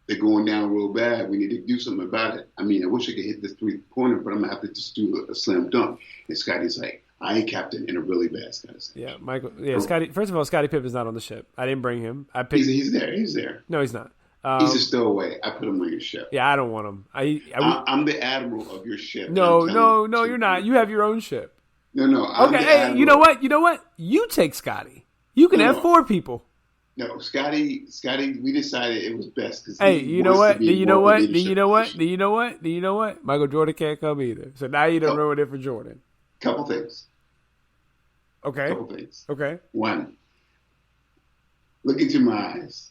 Speaker 8: They're going down real bad. We need to do something about it. I mean, I wish I could hit this 3-pointer, but I'm going to have to just do a slam dunk. And Scotty's like, I ain't captain in a really bad Scotty.
Speaker 7: Yeah, Michael. Yeah, Scotty. First of all, Scottie Pippen's not on the ship. I didn't bring him.
Speaker 8: He's there. He's there.
Speaker 7: No, he's not.
Speaker 8: He's a stowaway. I put him on your ship.
Speaker 7: Yeah, I don't want him.
Speaker 8: I'm the admiral of your ship.
Speaker 7: No, you're not. You have your own ship.
Speaker 8: No.
Speaker 7: Okay, hey, you know what? You take Scotty. You can have 4 people.
Speaker 8: No, Scotty. We decided it was best because.
Speaker 7: Hey, you know what? Do you know what? Michael Jordan can't come either. So now you don't ruin it for Jordan.
Speaker 8: Couple things.
Speaker 7: Okay.
Speaker 8: Couple things.
Speaker 7: Okay.
Speaker 8: One. Look into my eyes.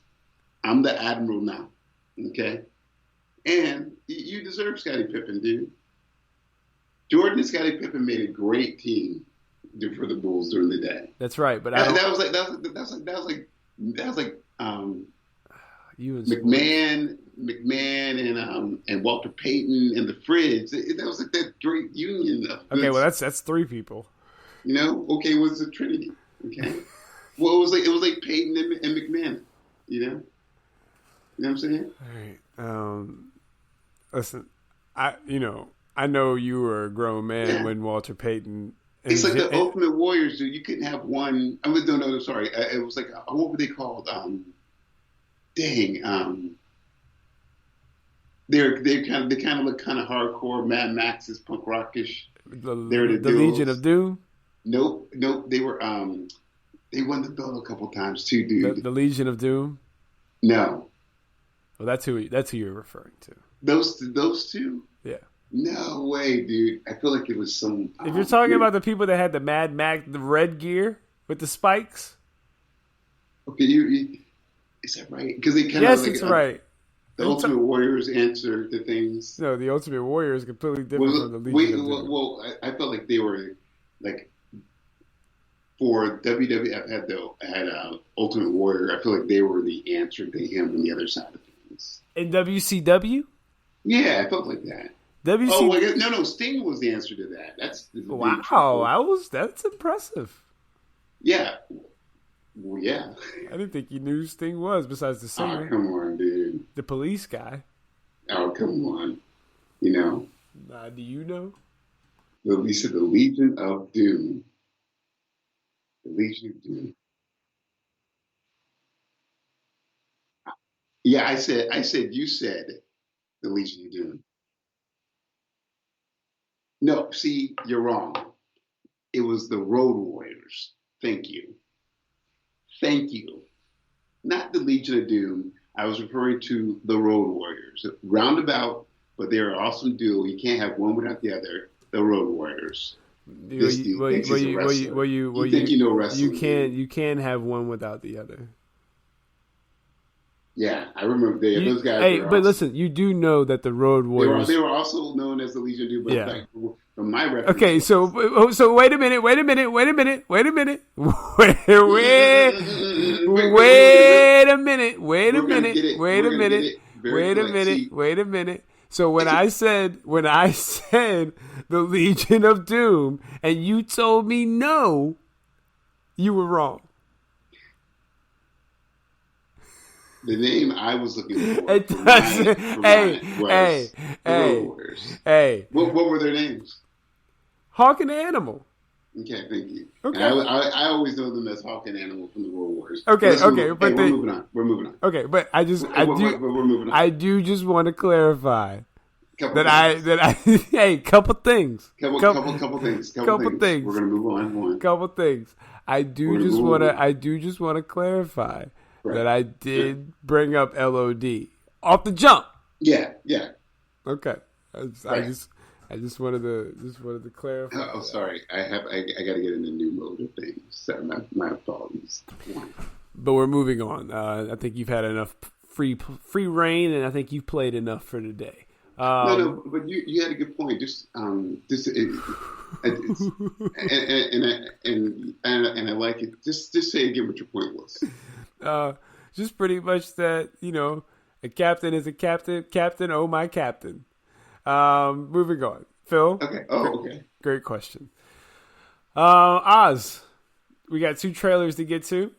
Speaker 8: I'm the admiral now. Okay. And you deserve Scottie Pippen, dude. Jordan and Scottie Pippen made a great team for the Bulls during the day.
Speaker 7: That's right, but
Speaker 8: that was like McMahon and Walter Payton and the Fridge. That was like that great union.
Speaker 7: Okay, well that's 3 people.
Speaker 8: You know, okay, it was a trinity. Okay, well it was like Payton and McMahon. You know what I'm saying?
Speaker 7: All right. Listen, I know you were a grown man when Walter Payton.
Speaker 8: It's like the Ultimate Warriors, dude. You couldn't have one. I mean, no, sorry. It was like, what were they called? They kind of look kind of hardcore. Mad Max is punk rockish.
Speaker 7: The Legion of Doom.
Speaker 8: Nope. They were they won the belt a couple times too, dude.
Speaker 7: The Legion of Doom.
Speaker 8: No.
Speaker 7: Well, that's who you're referring to.
Speaker 8: Those two.
Speaker 7: Yeah.
Speaker 8: No way, dude. I feel like it was some.
Speaker 7: If you're talking about the people that had the Mad Max, the red gear with the spikes.
Speaker 8: Okay, is that right? Because they kind of.
Speaker 7: Yes, it's right.
Speaker 8: The Ultimate Warriors answer to things.
Speaker 7: No, the Ultimate Warrior is completely different from the Legion.
Speaker 8: I felt like they were like for WWF had Ultimate Warrior. I feel like they were the answer to him on the other side of things.
Speaker 7: In WCW.
Speaker 8: Yeah, I felt like that. No, Sting was the answer to that.
Speaker 7: That's impressive.
Speaker 8: Yeah. Well, yeah.
Speaker 7: I didn't think you knew who Sting was besides the singer.
Speaker 8: Oh, come on, dude.
Speaker 7: The police guy.
Speaker 8: Oh, come on. You know.
Speaker 7: Do you know?
Speaker 8: The Legion of Doom. The Legion of Doom. Yeah, I said you said the Legion of Doom. No, see, you're wrong. It was the Road Warriors. Thank you. Not the Legion of Doom. I was referring to the Road Warriors. Roundabout, but they're an awesome duo. You can't have one without the other. The Road Warriors. This dude thinks he's a wrestler. You think you know wrestling.
Speaker 7: You can't have one without the other.
Speaker 8: Yeah, I remember those guys.
Speaker 7: Hey, but listen, you do know that the Road Warriors.
Speaker 8: They were also known as the Legion of Doom. But like, from my reference.
Speaker 7: Okay, so wait a minute. Wait a minute. Wait a minute. Wait a minute. Wait a minute. So when I said the Legion of Doom, and you told me no, you were wrong.
Speaker 8: The name I was looking for.
Speaker 7: It doesn't. Hey.
Speaker 8: What were their names?
Speaker 7: Hawk and Animal.
Speaker 8: Okay, thank you.
Speaker 7: Okay.
Speaker 8: I always know them as Hawk and Animal from the Road Warriors.
Speaker 7: Okay,
Speaker 8: but
Speaker 7: we're
Speaker 8: moving on.
Speaker 7: Okay, but
Speaker 8: we're moving on.
Speaker 7: I do just want to clarify
Speaker 8: couple
Speaker 7: things.
Speaker 8: Couple things. We're gonna move on.
Speaker 7: Couple things. I do just want to clarify that I did bring up LOD off the jump.
Speaker 8: Yeah.
Speaker 7: Okay. I just wanted to clarify.
Speaker 8: Oh, sorry. I got to get in the new mode of things. Sorry, my apologies.
Speaker 7: But we're moving on. I think you've had enough free reign, and I think you've played enough for today.
Speaker 8: No, but you had a good point. And I like it. Just say again what your point was.
Speaker 7: Just pretty much that, a captain is a captain. Captain, oh my captain. Moving on. Phil?
Speaker 8: Okay. Okay.
Speaker 7: Great question. Oz, we got 2 trailers to get to.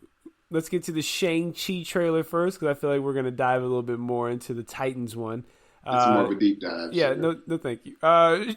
Speaker 7: Let's get to the Shang-Chi trailer first, because I feel like we're going to dive a little bit more into the Titans one.
Speaker 8: It's more of a deep dive.
Speaker 7: Yeah, no, thank you.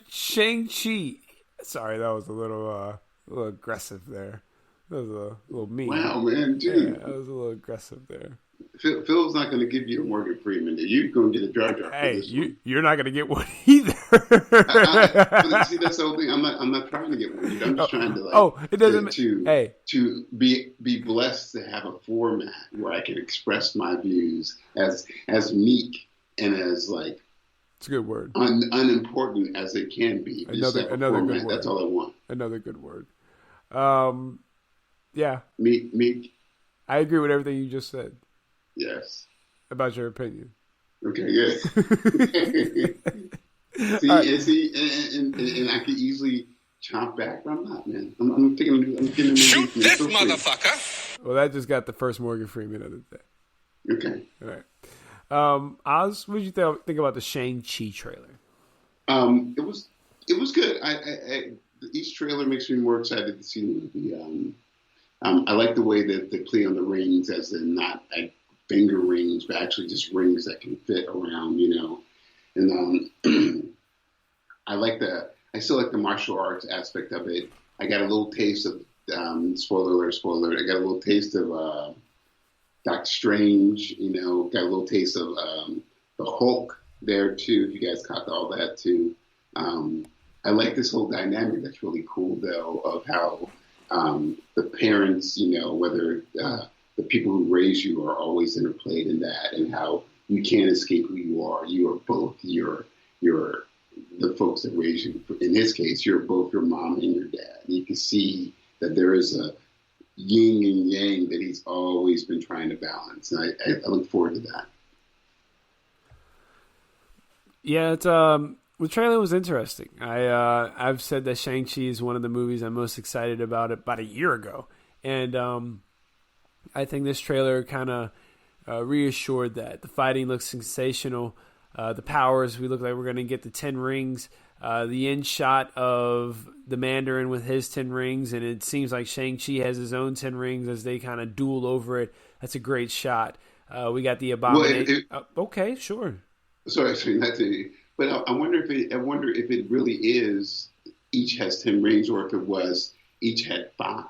Speaker 7: Shang-Chi. Sorry, that was a little aggressive there. That was a little mean.
Speaker 8: Wow, man, dude.
Speaker 7: Yeah, that was a little aggressive there.
Speaker 8: Phil's not going to give you a Morgan Freeman. You're going to get a Jar Jar.
Speaker 7: Hey, you're not going to get one either.
Speaker 8: See, that's the whole thing. I'm not trying to get one. I'm just trying to
Speaker 7: it doesn't.
Speaker 8: To be blessed to have a format where I can express my views as meek and as like.
Speaker 7: It's a good word.
Speaker 8: Unimportant as it can be.
Speaker 7: Another good word.
Speaker 8: That's all I want.
Speaker 7: Another good word. Yeah.
Speaker 8: Meek.
Speaker 7: I agree with everything you just said.
Speaker 8: Yes.
Speaker 7: About your opinion.
Speaker 8: Okay, yes. And I could easily chomp back, but I'm not, man. I'm getting a new
Speaker 10: Shoot this motherfucker!
Speaker 7: Well, that just got the first Morgan Freeman of the day.
Speaker 8: Okay.
Speaker 7: All right. Oz, what did you think about the Shang-Chi trailer?
Speaker 8: It was good. Each trailer makes me more excited to see the movie. I like the way that they play on the rings, as in not like finger rings, but actually just rings that can fit around, And I still like the martial arts aspect of it. I got a little taste of spoiler alert. I got a little taste of Doctor Strange. Got a little taste of the Hulk there too. If you guys caught all that too. I like this whole dynamic. That's really cool, though, of how the parents, whether the people who raise you are always interplayed in that, and how you can't escape who you are. You are both you're the folks that raise you. In his case, you're both your mom and your dad. You can see that there is a yin and yang that he's always been trying to balance, and I look forward to that.
Speaker 7: Yeah, it's the trailer was interesting. I've said that Shang-Chi is one of the movies I'm most excited about a year ago, and I think this trailer kind of reassured that. The fighting looks sensational. The powers, we look like we're going to get the 10 rings. The end shot of the Mandarin with his 10 rings, and it seems like Shang-Chi has his own 10 rings as they kind of duel over it. That's a great shot. We got the Abomination. Okay, sure.
Speaker 8: Sorry, not to. But I wonder if it really is each has 10 rings, or if it was each had 5.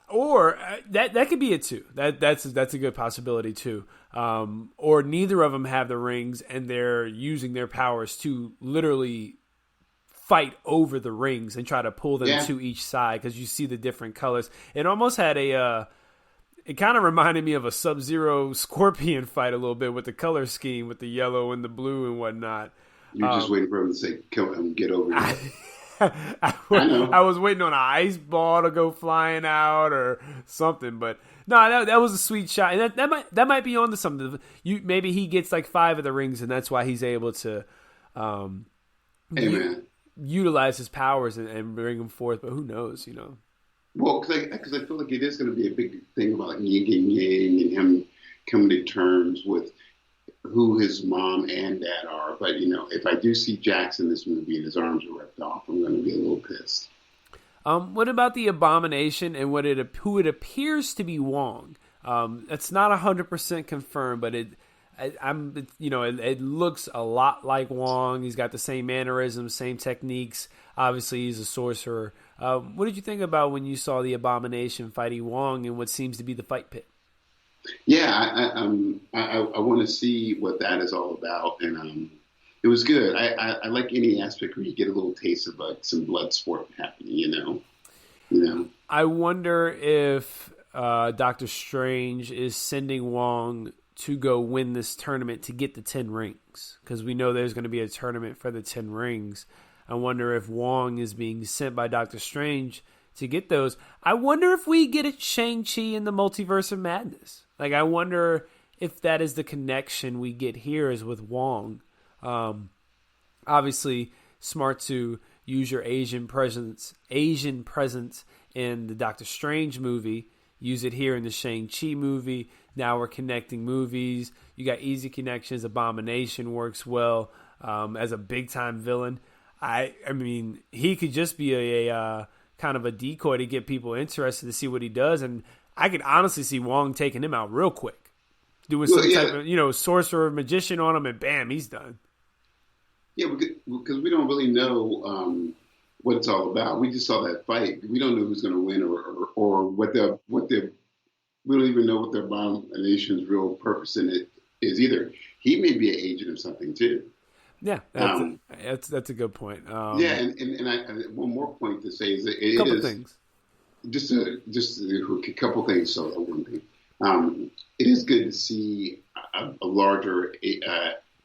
Speaker 7: Or that could be it too. That's a good possibility too. Or neither of them have the rings, and they're using their powers to literally fight over the rings and try to pull them to each side, because you see the different colors. It almost had it kind of reminded me of a Sub-Zero Scorpion fight a little bit, with the color scheme with the yellow and the blue and whatnot.
Speaker 8: You're just waiting for him to say, "Come and get over here."
Speaker 7: I was waiting on an ice ball to go flying out or something, but no, that was a sweet shot, and that might be onto something. Maybe he gets like 5 of the rings, and that's why he's able to utilize his powers and bring them forth. But who knows,
Speaker 8: Well, because I feel like it is going to be a big thing about like yin and yang and him coming to terms with who his mom and dad are. But, if I do see Jax in this movie and his arms are ripped off, I'm going to be a little pissed. What
Speaker 7: about the Abomination and who it appears to be Wong? It's not 100% confirmed, but it looks a lot like Wong. He's got the same mannerisms, same techniques. Obviously, he's a sorcerer. What did you think about when you saw the Abomination fighting Wong in what seems to be the fight pit?
Speaker 8: Yeah, I want to see what that is all about, and it was good. I like any aspect where you get a little taste of like some blood sport happening,
Speaker 7: I wonder if Doctor Strange is sending Wong to go win this tournament to get the 10 rings, because we know there's going to be a tournament for the 10 rings. I wonder if Wong is being sent by Doctor Strange to get those. I wonder if we get it Shang-Chi in the Multiverse of Madness. Like, I wonder if that is the connection we get here is with Wong. Obviously, smart to use your Asian presence in the Doctor Strange movie. Use it here in the Shang-Chi movie. Now we're connecting movies. You got easy connections. Abomination works well as a big-time villain. I mean, he could just be a kind of a decoy to get people interested to see what he does, and I could honestly see Wong taking him out real quick, doing some type of sorcerer magician on him, and bam, he's done.
Speaker 8: Yeah, because we don't really know what it's all about. We just saw that fight. We don't know who's going to win or what the we don't even know what the Abomination's real purpose in it is either. He may be an agent of something too.
Speaker 7: Yeah, that's a good point.
Speaker 8: And I, one more point to say is that it
Speaker 7: couple
Speaker 8: is
Speaker 7: things.
Speaker 8: Just a couple things. So one thing, it is good to see a larger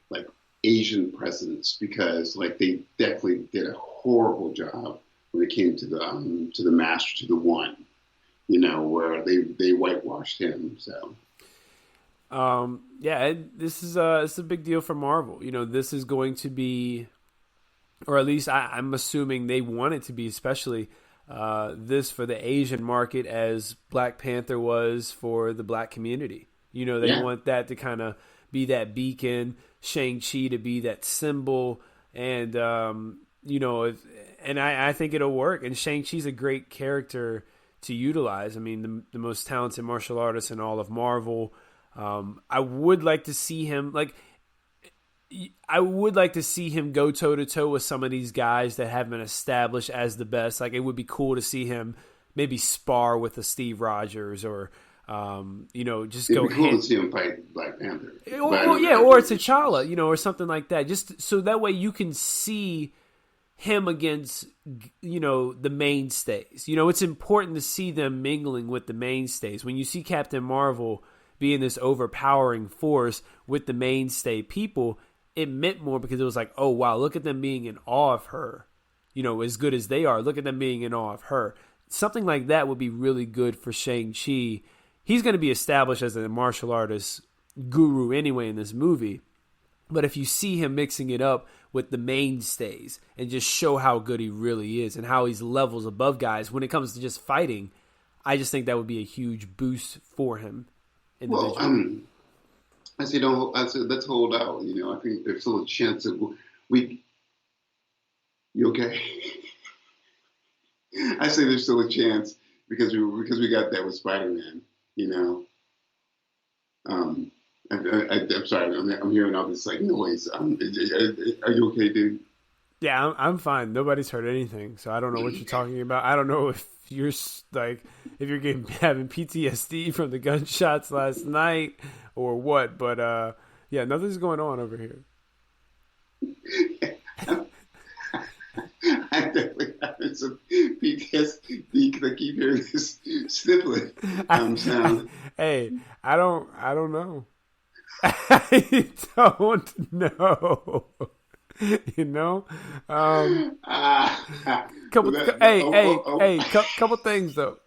Speaker 8: like Asian presence, because like they definitely did a horrible job when it came to the Master, to the One, where they whitewashed him. So.
Speaker 7: This is it's a big deal for Marvel. This is going to be, or at least I'm assuming they want it to be, especially this for the Asian market, as Black Panther was for the Black community. They want that to kind of be that beacon, Shang-Chi to be that symbol, and I think it'll work. And Shang-Chi's a great character to utilize. I mean, the most talented martial artist in all of Marvel. I would like to see him go toe to toe with some of these guys that have been established as the best. Like, it would be cool to see him maybe spar with a Steve Rogers, or just
Speaker 8: It'd
Speaker 7: go.
Speaker 8: be cool to see him fight Black Panther.
Speaker 7: Or T'Challa, or something like that. Just so that way you can see him against the mainstays. It's important to see them mingling with the mainstays. When you see Captain Marvel being this overpowering force with the mainstay people, it meant more, because it was like, oh wow, look at them being in awe of her. As good as they are, look at them being in awe of her. Something like that would be really good for Shang-Chi. He's going to be established as a martial artist guru anyway in this movie. But if you see him mixing it up with the mainstays and just show how good he really is and how he's levels above guys when it comes to just fighting, I just think that would be a huge boost for him.
Speaker 8: Well, I say let's hold out. I think there's still a chance that we. You okay? I say there's still a chance because we got that with Spider-Man. I'm sorry. I'm hearing all this like noise. Are you okay, dude?
Speaker 7: Yeah, I'm fine. Nobody's heard anything, so I don't know what you're talking about. I don't know if you're if you're having PTSD from the gunshots last night or what, but nothing's going on over here.
Speaker 8: I'm definitely having some PTSD because I keep hearing this sniffling sound.
Speaker 7: Hey, I don't know. I don't know. You know,
Speaker 8: Couple
Speaker 7: couple things though.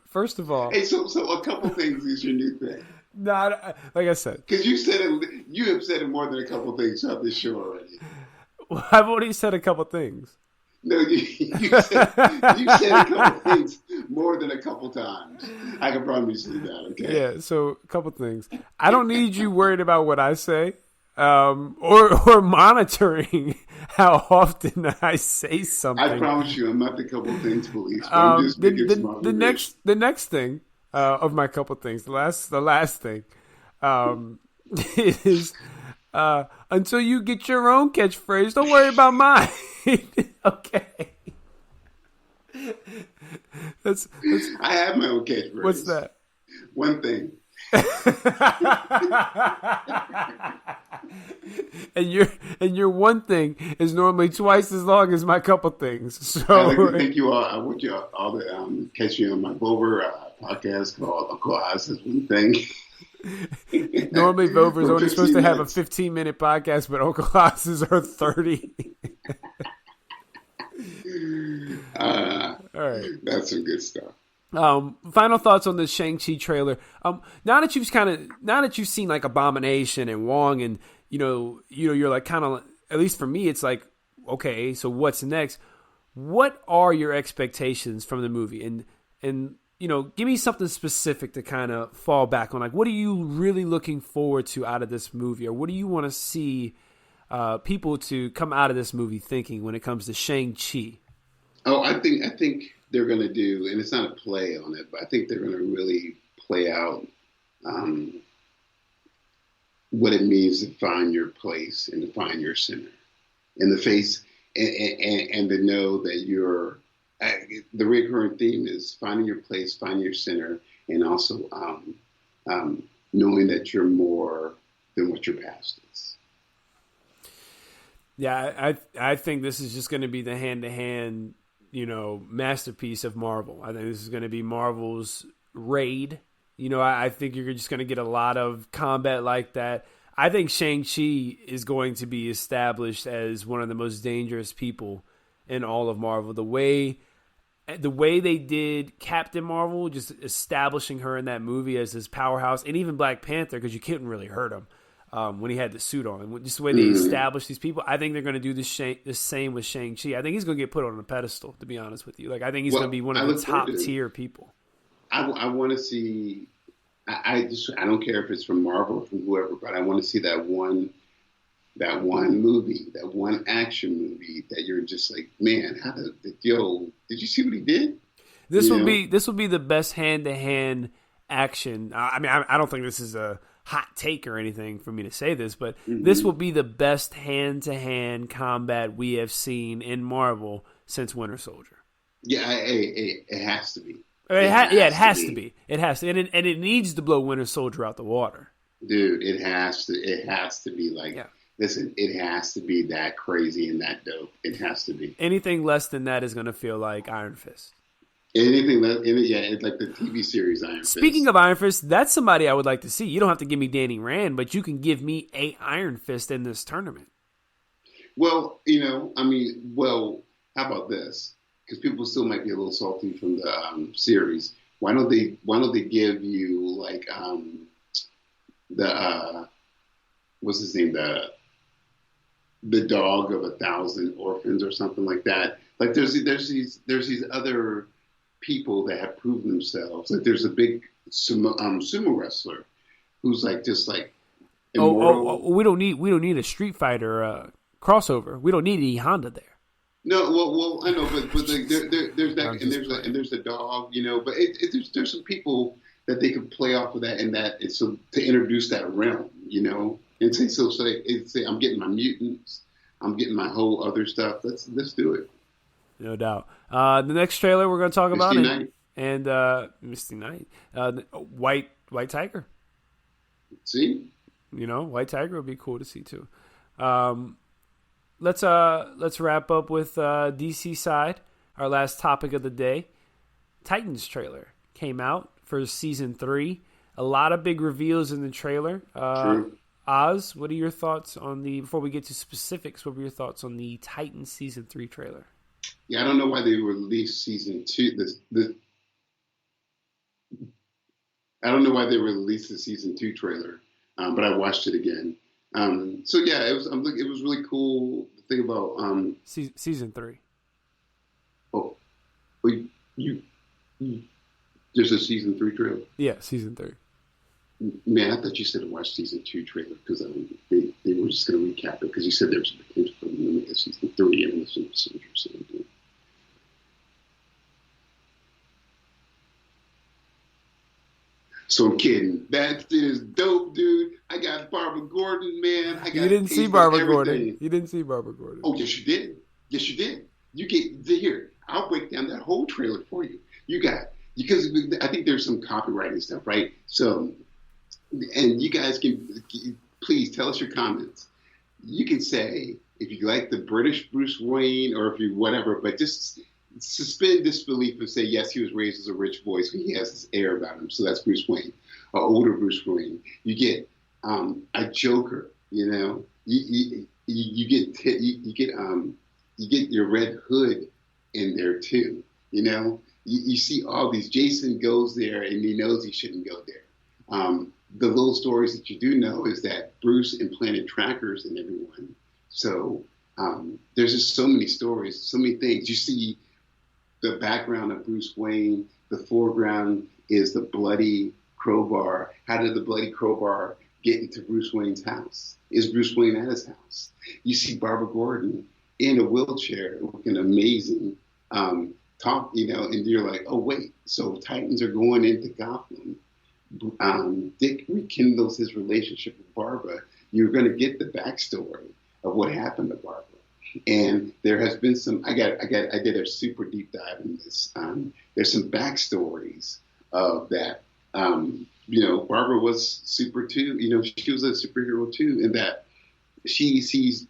Speaker 7: First of all,
Speaker 8: hey, so a couple things is your new thing.
Speaker 7: Not like I said,
Speaker 8: because you said it. You have said it more than a couple things throughout this show already.
Speaker 7: Well, I've already said a couple things.
Speaker 8: No, you said a couple things more than a couple times. I can promise you that. Okay.
Speaker 7: Yeah. So a couple things. I don't need you worried about what I say, or monitoring how often I say something.
Speaker 8: I promise you, I'm not the couple things police. But I'm just
Speaker 7: the next thing of my couple things, the last thing, is until you get your own catchphrase, don't worry about mine. Okay. That's
Speaker 8: I have my own catchphrase.
Speaker 7: What's that?
Speaker 8: One thing.
Speaker 7: and your one thing is normally twice as long as my couple things. So
Speaker 8: I'd like to thank you all. I want you all to catch me on my Vover podcast called Uncle Oz Says One Thing.
Speaker 7: Normally Vover's only supposed to have a 15-minute podcast, but Uncle Oz's are 30. All right,
Speaker 8: that's some good stuff.
Speaker 7: Final thoughts on the Shang-Chi trailer. Now that you've seen like Abomination and Wong, and you're like kind of, at least for me, it's like, okay, so what's next? What are your expectations from the movie? And give me something specific to kind of fall back on. Like, what are you really looking forward to out of this movie, or what do you want to see people to come out of this movie thinking when it comes to Shang-Chi?
Speaker 8: Oh, I think they're going to do, and it's not a play on it, but I think they're going to really play out what it means to find your place and to find your center in the face, and to know that you're. The recurring theme is finding your place, finding your center, and also knowing that you're more than what your past is.
Speaker 7: Yeah, I think this is just going to be the hand-to-hand, masterpiece of Marvel. I think this is going to be Marvel's Raid. I think you're just going to get a lot of combat like that. I think Shang-Chi is going to be established as one of the most dangerous people in all of Marvel. The way they did Captain Marvel, just establishing her in that movie as this powerhouse, and even Black Panther, because you couldn't really hurt him when he had the suit on. Just the way they established these people, I think they're going to do the same with Shang-Chi. I think he's going to get put on a pedestal, to be honest with you. Like, I think he's going to be one of the top-tier people.
Speaker 8: I want to see... I don't care if it's from Marvel or from whoever, but I want to see that one movie, that one action movie that you're just like, man, did you see what he did?
Speaker 7: This will be the best hand-to-hand action. I don't think this is a hot take or anything for me to say this, but this will be the best hand-to-hand combat we have seen in Marvel since Winter Soldier.
Speaker 8: Yeah, it has to be.
Speaker 7: It has to be. It has to, and it needs to blow Winter Soldier out the water.
Speaker 8: Dude, it has to be like. Yeah. Listen, it has to be that crazy and that dope. It has to be.
Speaker 7: Anything less than that is going to feel like Iron Fist.
Speaker 8: Anything less, it's like the TV series Iron Fist.
Speaker 7: Speaking of Iron Fist, that's somebody I would like to see. You don't have to give me Danny Rand, but you can give me a Iron Fist in this tournament.
Speaker 8: Well, how about this? Because people still might be a little salty from the series. Why don't they give you like the what's his name, the dog of 1,000 orphans or something like that. Like there's these other people that have proven themselves. Like there's a big sumo wrestler who's like just like immoral.
Speaker 7: We don't need a Street Fighter crossover. We don't need any Honda there.
Speaker 8: No, well, I know, but like, there's that, and there's the dog, But there's some people that they could play off of that, and that it's so to introduce that realm, and say I'm getting my mutants, I'm getting my whole other stuff. Let's do it.
Speaker 7: No doubt. The next trailer we're going to talk about
Speaker 8: Misty
Speaker 7: Knight, White Tiger.
Speaker 8: See,
Speaker 7: White Tiger would be cool to see too. Let's wrap up with DC side. Our last topic of the day, Titans trailer came out for season 3. A lot of big reveals in the trailer.
Speaker 8: True.
Speaker 7: Oz, what are your thoughts on before we get to specifics, what were your thoughts on the Titans Season 3 trailer?
Speaker 8: Yeah, I don't know why they released Season 2. I don't know why they released the Season 2 trailer, but I watched it again. So yeah, it was really cool to think about
Speaker 7: Season 3.
Speaker 8: Oh, you there's a Season 3 trailer?
Speaker 7: Yeah, Season 3.
Speaker 8: Man, I thought you said to watch Season 2 trailer because they were just going to recap it because you said there was a potential for them to make a Season 3 and this was what you're saying. So I'm kidding. That is dope, dude. I got Barbara Gordon, man.
Speaker 7: You didn't see Barbara Gordon. You didn't see Barbara Gordon.
Speaker 8: Oh, yes, you did. Yes, you did. You get here. I'll break down that whole trailer for you. Because I think there's some copywriting stuff, right? So, and you guys can please tell us your comments. You can say if you like the British Bruce Wayne or if you whatever, but just suspend disbelief and say, yes, he was raised as a rich boy, so he has this air about him. So that's Bruce Wayne, or older Bruce Wayne. You get a Joker, you know. You get your Red Hood in there too, you know. You see all these. Jason goes there and he knows he shouldn't go there. The little stories that you do know is that Bruce implanted trackers in everyone. So there's just so many stories, so many things. You see the background of Bruce Wayne. The foreground is the bloody crowbar. How did the bloody crowbar get into Bruce Wayne's house? Is Bruce Wayne at his house? You see Barbara Gordon in a wheelchair looking amazing. You know, and you're like, oh, wait, so Titans are going into Gotham. Dick rekindles his relationship with Barbara. You're going to get the backstory of what happened to Barbara. And there has been some, I did a super deep dive in this. There's some backstories of that. You know, Barbara was super too, you know, she was a superhero too, in that she sees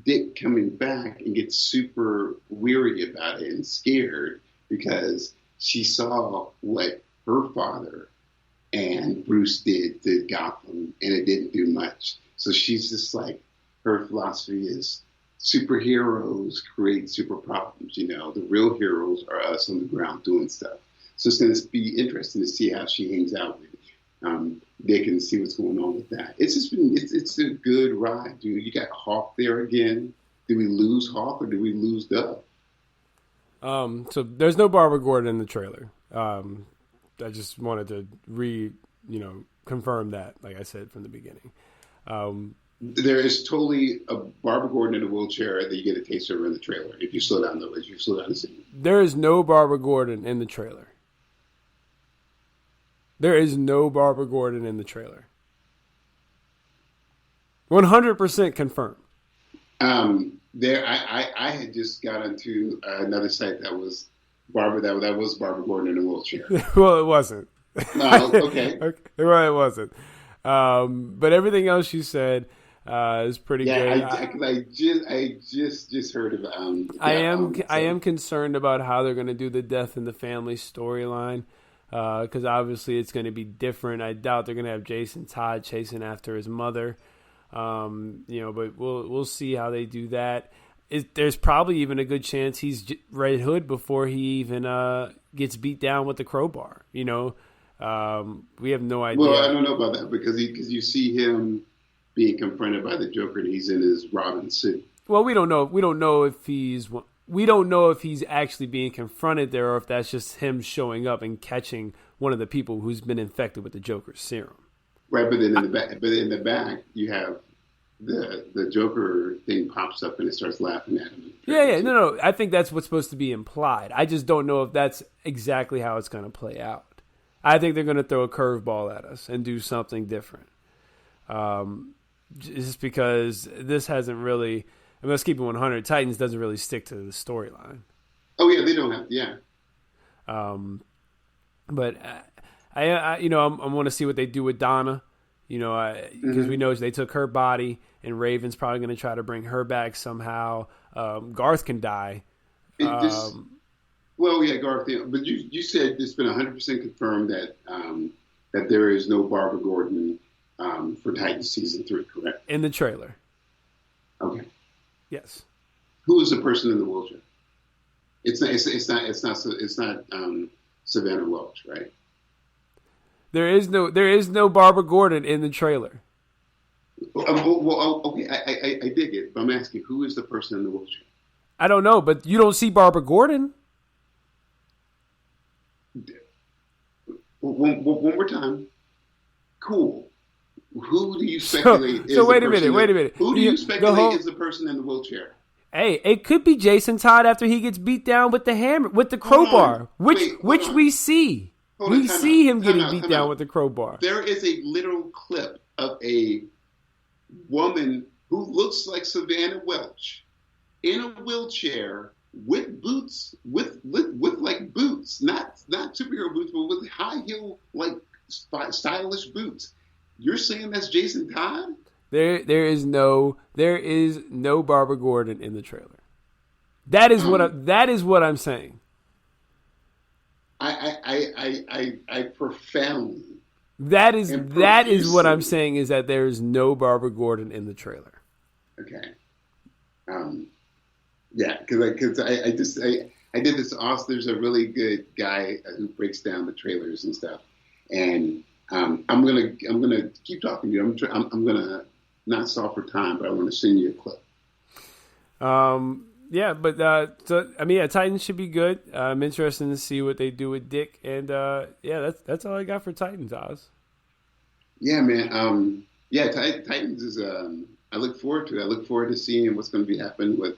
Speaker 8: Dick coming back and gets super weary about it and scared because she saw what her father and Bruce did to Gotham and it didn't do much. So she's just like, her philosophy is superheroes create super problems. You know, the real heroes are us on the ground doing stuff. So it's going to be interesting to see how she hangs out with Dick and see what's going on with that. It's a good ride, dude. You got Hawk there again. Did we lose Hawk or did we lose Dove?
Speaker 7: So there's no Barbara Gordon in the trailer. I just wanted to confirm that, like I said from the beginning.
Speaker 8: There is totally a Barbara Gordon in a wheelchair that you get a taste of her in the trailer. If you slow down the scene.
Speaker 7: There is no Barbara Gordon in the trailer. There is no Barbara Gordon in the trailer. 100% confirmed.
Speaker 8: I had just got onto another site that was Barbara. That was Barbara Gordon in a wheelchair.
Speaker 7: Well, it wasn't.
Speaker 8: No, okay.
Speaker 7: Well, it wasn't. But everything else you said is pretty good.
Speaker 8: I just heard of.
Speaker 7: I am concerned about how they're going to do the death in the family storyline. Because obviously it's going to be different. I doubt they're going to have Jason Todd chasing after his mother. But we'll see how they do that. There's probably even a good chance he's Red Hood before he even gets beat down with the crowbar. You know, we have no idea.
Speaker 8: Well, I don't know about that because you see him being confronted by the Joker and he's in his Robin suit.
Speaker 7: Well, we don't know. We don't know if he's actually being confronted there or if that's just him showing up and catching one of the people who's been infected with the Joker's serum.
Speaker 8: Right, but then in the back, you have the Joker thing pops up and it starts laughing at him.
Speaker 7: Yeah, no. I think that's what's supposed to be implied. I just don't know if that's exactly how it's going to play out. I think they're going to throw a curveball at us and do something different. Just because this hasn't really. I mean, let's keep it 100. Titans doesn't really stick to the storyline.
Speaker 8: Oh yeah, they don't have. Yeah.
Speaker 7: But I want to see what they do with Donna. You know, because we know they took her body, and Raven's probably going to try to bring her back somehow. Garth can die.
Speaker 8: Garth. Yeah, but you said it's been 100% confirmed that that there is no Barbara Gordon for Titans season 3, correct?
Speaker 7: In the trailer.
Speaker 8: Okay.
Speaker 7: Yes.
Speaker 8: Who is the person in the wheelchair? It's not Savannah Welch, right?
Speaker 7: There is no Barbara Gordon in the trailer.
Speaker 8: Okay, I dig it. But I'm asking, who is the person in the wheelchair?
Speaker 7: I don't know, but you don't see Barbara Gordon.
Speaker 8: One more time. Cool. Who do you speculate is
Speaker 7: so wait
Speaker 8: the
Speaker 7: a
Speaker 8: person
Speaker 7: minute.
Speaker 8: Who do you speculate is the person in the wheelchair?
Speaker 7: Hey, it could be Jason Todd after he gets beat down with the hammer, with the crowbar, which we see. We see him getting beat down with the crowbar.
Speaker 8: There is a literal clip of a woman who looks like Savannah Welch in a wheelchair with boots, with like boots, not superhero boots, but with high heel like stylish boots. You're saying that's Jason Todd?
Speaker 7: There is no Barbara Gordon in the trailer. That is what I'm saying.
Speaker 8: I profoundly.
Speaker 7: That is what I'm saying, is that there is no Barbara Gordon in the trailer.
Speaker 8: Okay. Yeah, because I did this. Also, there's a really good guy who breaks down the trailers and stuff, and I'm gonna keep talking to you. I'm gonna not stop for time, but I want to send you a clip.
Speaker 7: Yeah, but Titans should be good. I'm interested to see what they do with Dick, and that's all I got for Titans, Oz.
Speaker 8: Yeah, man. Titans is. I look forward to it. I look forward to seeing what's going to be happening with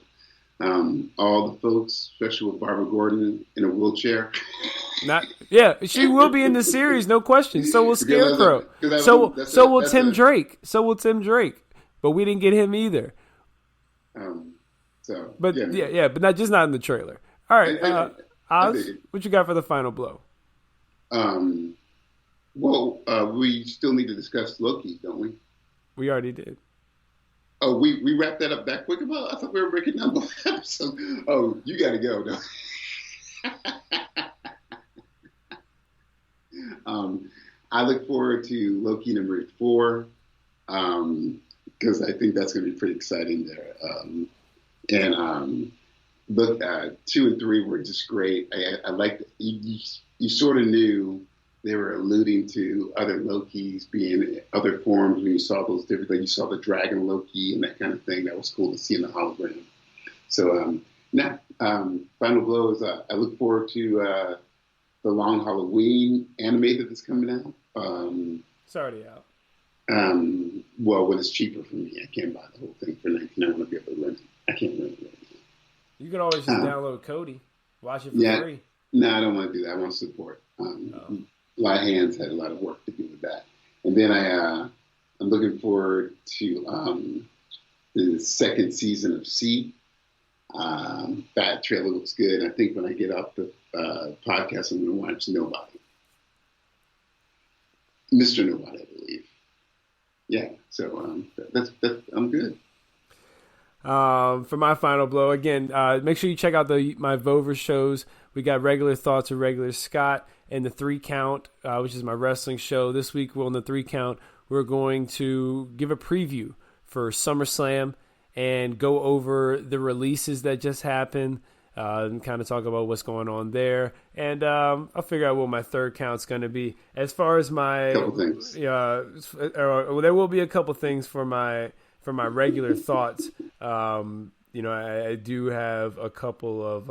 Speaker 8: all the folks, especially with Barbara Gordon in a wheelchair.
Speaker 7: She will be in the series, no question. So will Scarecrow. So will Tim Drake. But we didn't get him either. But not in the trailer. All right, Oz, what you got for the final blow?
Speaker 8: We still need to discuss Loki, don't we?
Speaker 7: We already did.
Speaker 8: Oh, we wrapped that up that quick? I thought we were breaking down the episode. Oh, you got to go, though. I look forward to Loki number 4 because I think that's going to be pretty exciting there. Look, 2 and 3 were just great. I liked you sort of knew they were alluding to other Lokis being other forms when you saw those different things. You saw the dragon Loki and that kind of thing. That was cool to see in the hologram. So final blow is I look forward to the Long Halloween animated that's coming out.
Speaker 7: It's already out.
Speaker 8: When it's cheaper for me, I can't buy the whole thing for $19. I want to be able to rent it. I can't rent it right now.
Speaker 7: You can always just download Kodi, watch it for free.
Speaker 8: No, I don't want to do that. I want to support. A lot of hands had a lot of work to do with that. And then I'm looking forward to the second season of C. That trailer looks good. I think when I get off the podcast, I'm going to watch Nobody. Mr. Nobody, I believe. Yeah, so that's I'm good.
Speaker 7: For my final blow, again, make sure you check out my Vover shows. We got Regular Thoughts with Regular Scott and the 3 Count, which is my wrestling show. This week, we're on the 3 Count. We're going to give a preview for SummerSlam and go over the releases that just happened and kind of talk about what's going on there. And I'll figure out what my 3rd count's going to be. As far as my...
Speaker 8: Couple things.
Speaker 7: There will be a couple things for my regular thoughts. I do have a couple of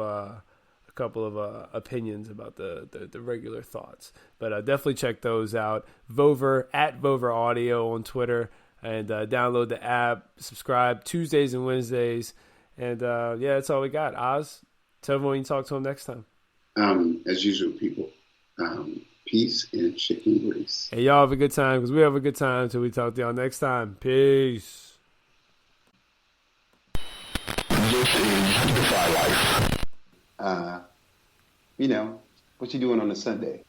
Speaker 7: opinions about the regular thoughts, but definitely check those out. Vover at Vover Audio on Twitter, and download the app. Subscribe Tuesdays and Wednesdays, and that's all we got. Oz, tell everyone you talk to them next time.
Speaker 8: As usual, people. Peace and chicken grease.
Speaker 7: Hey, y'all have a good time because we have a good time until we talk to y'all next time. Peace.
Speaker 11: This is Defy Life. What you doing on a Sunday?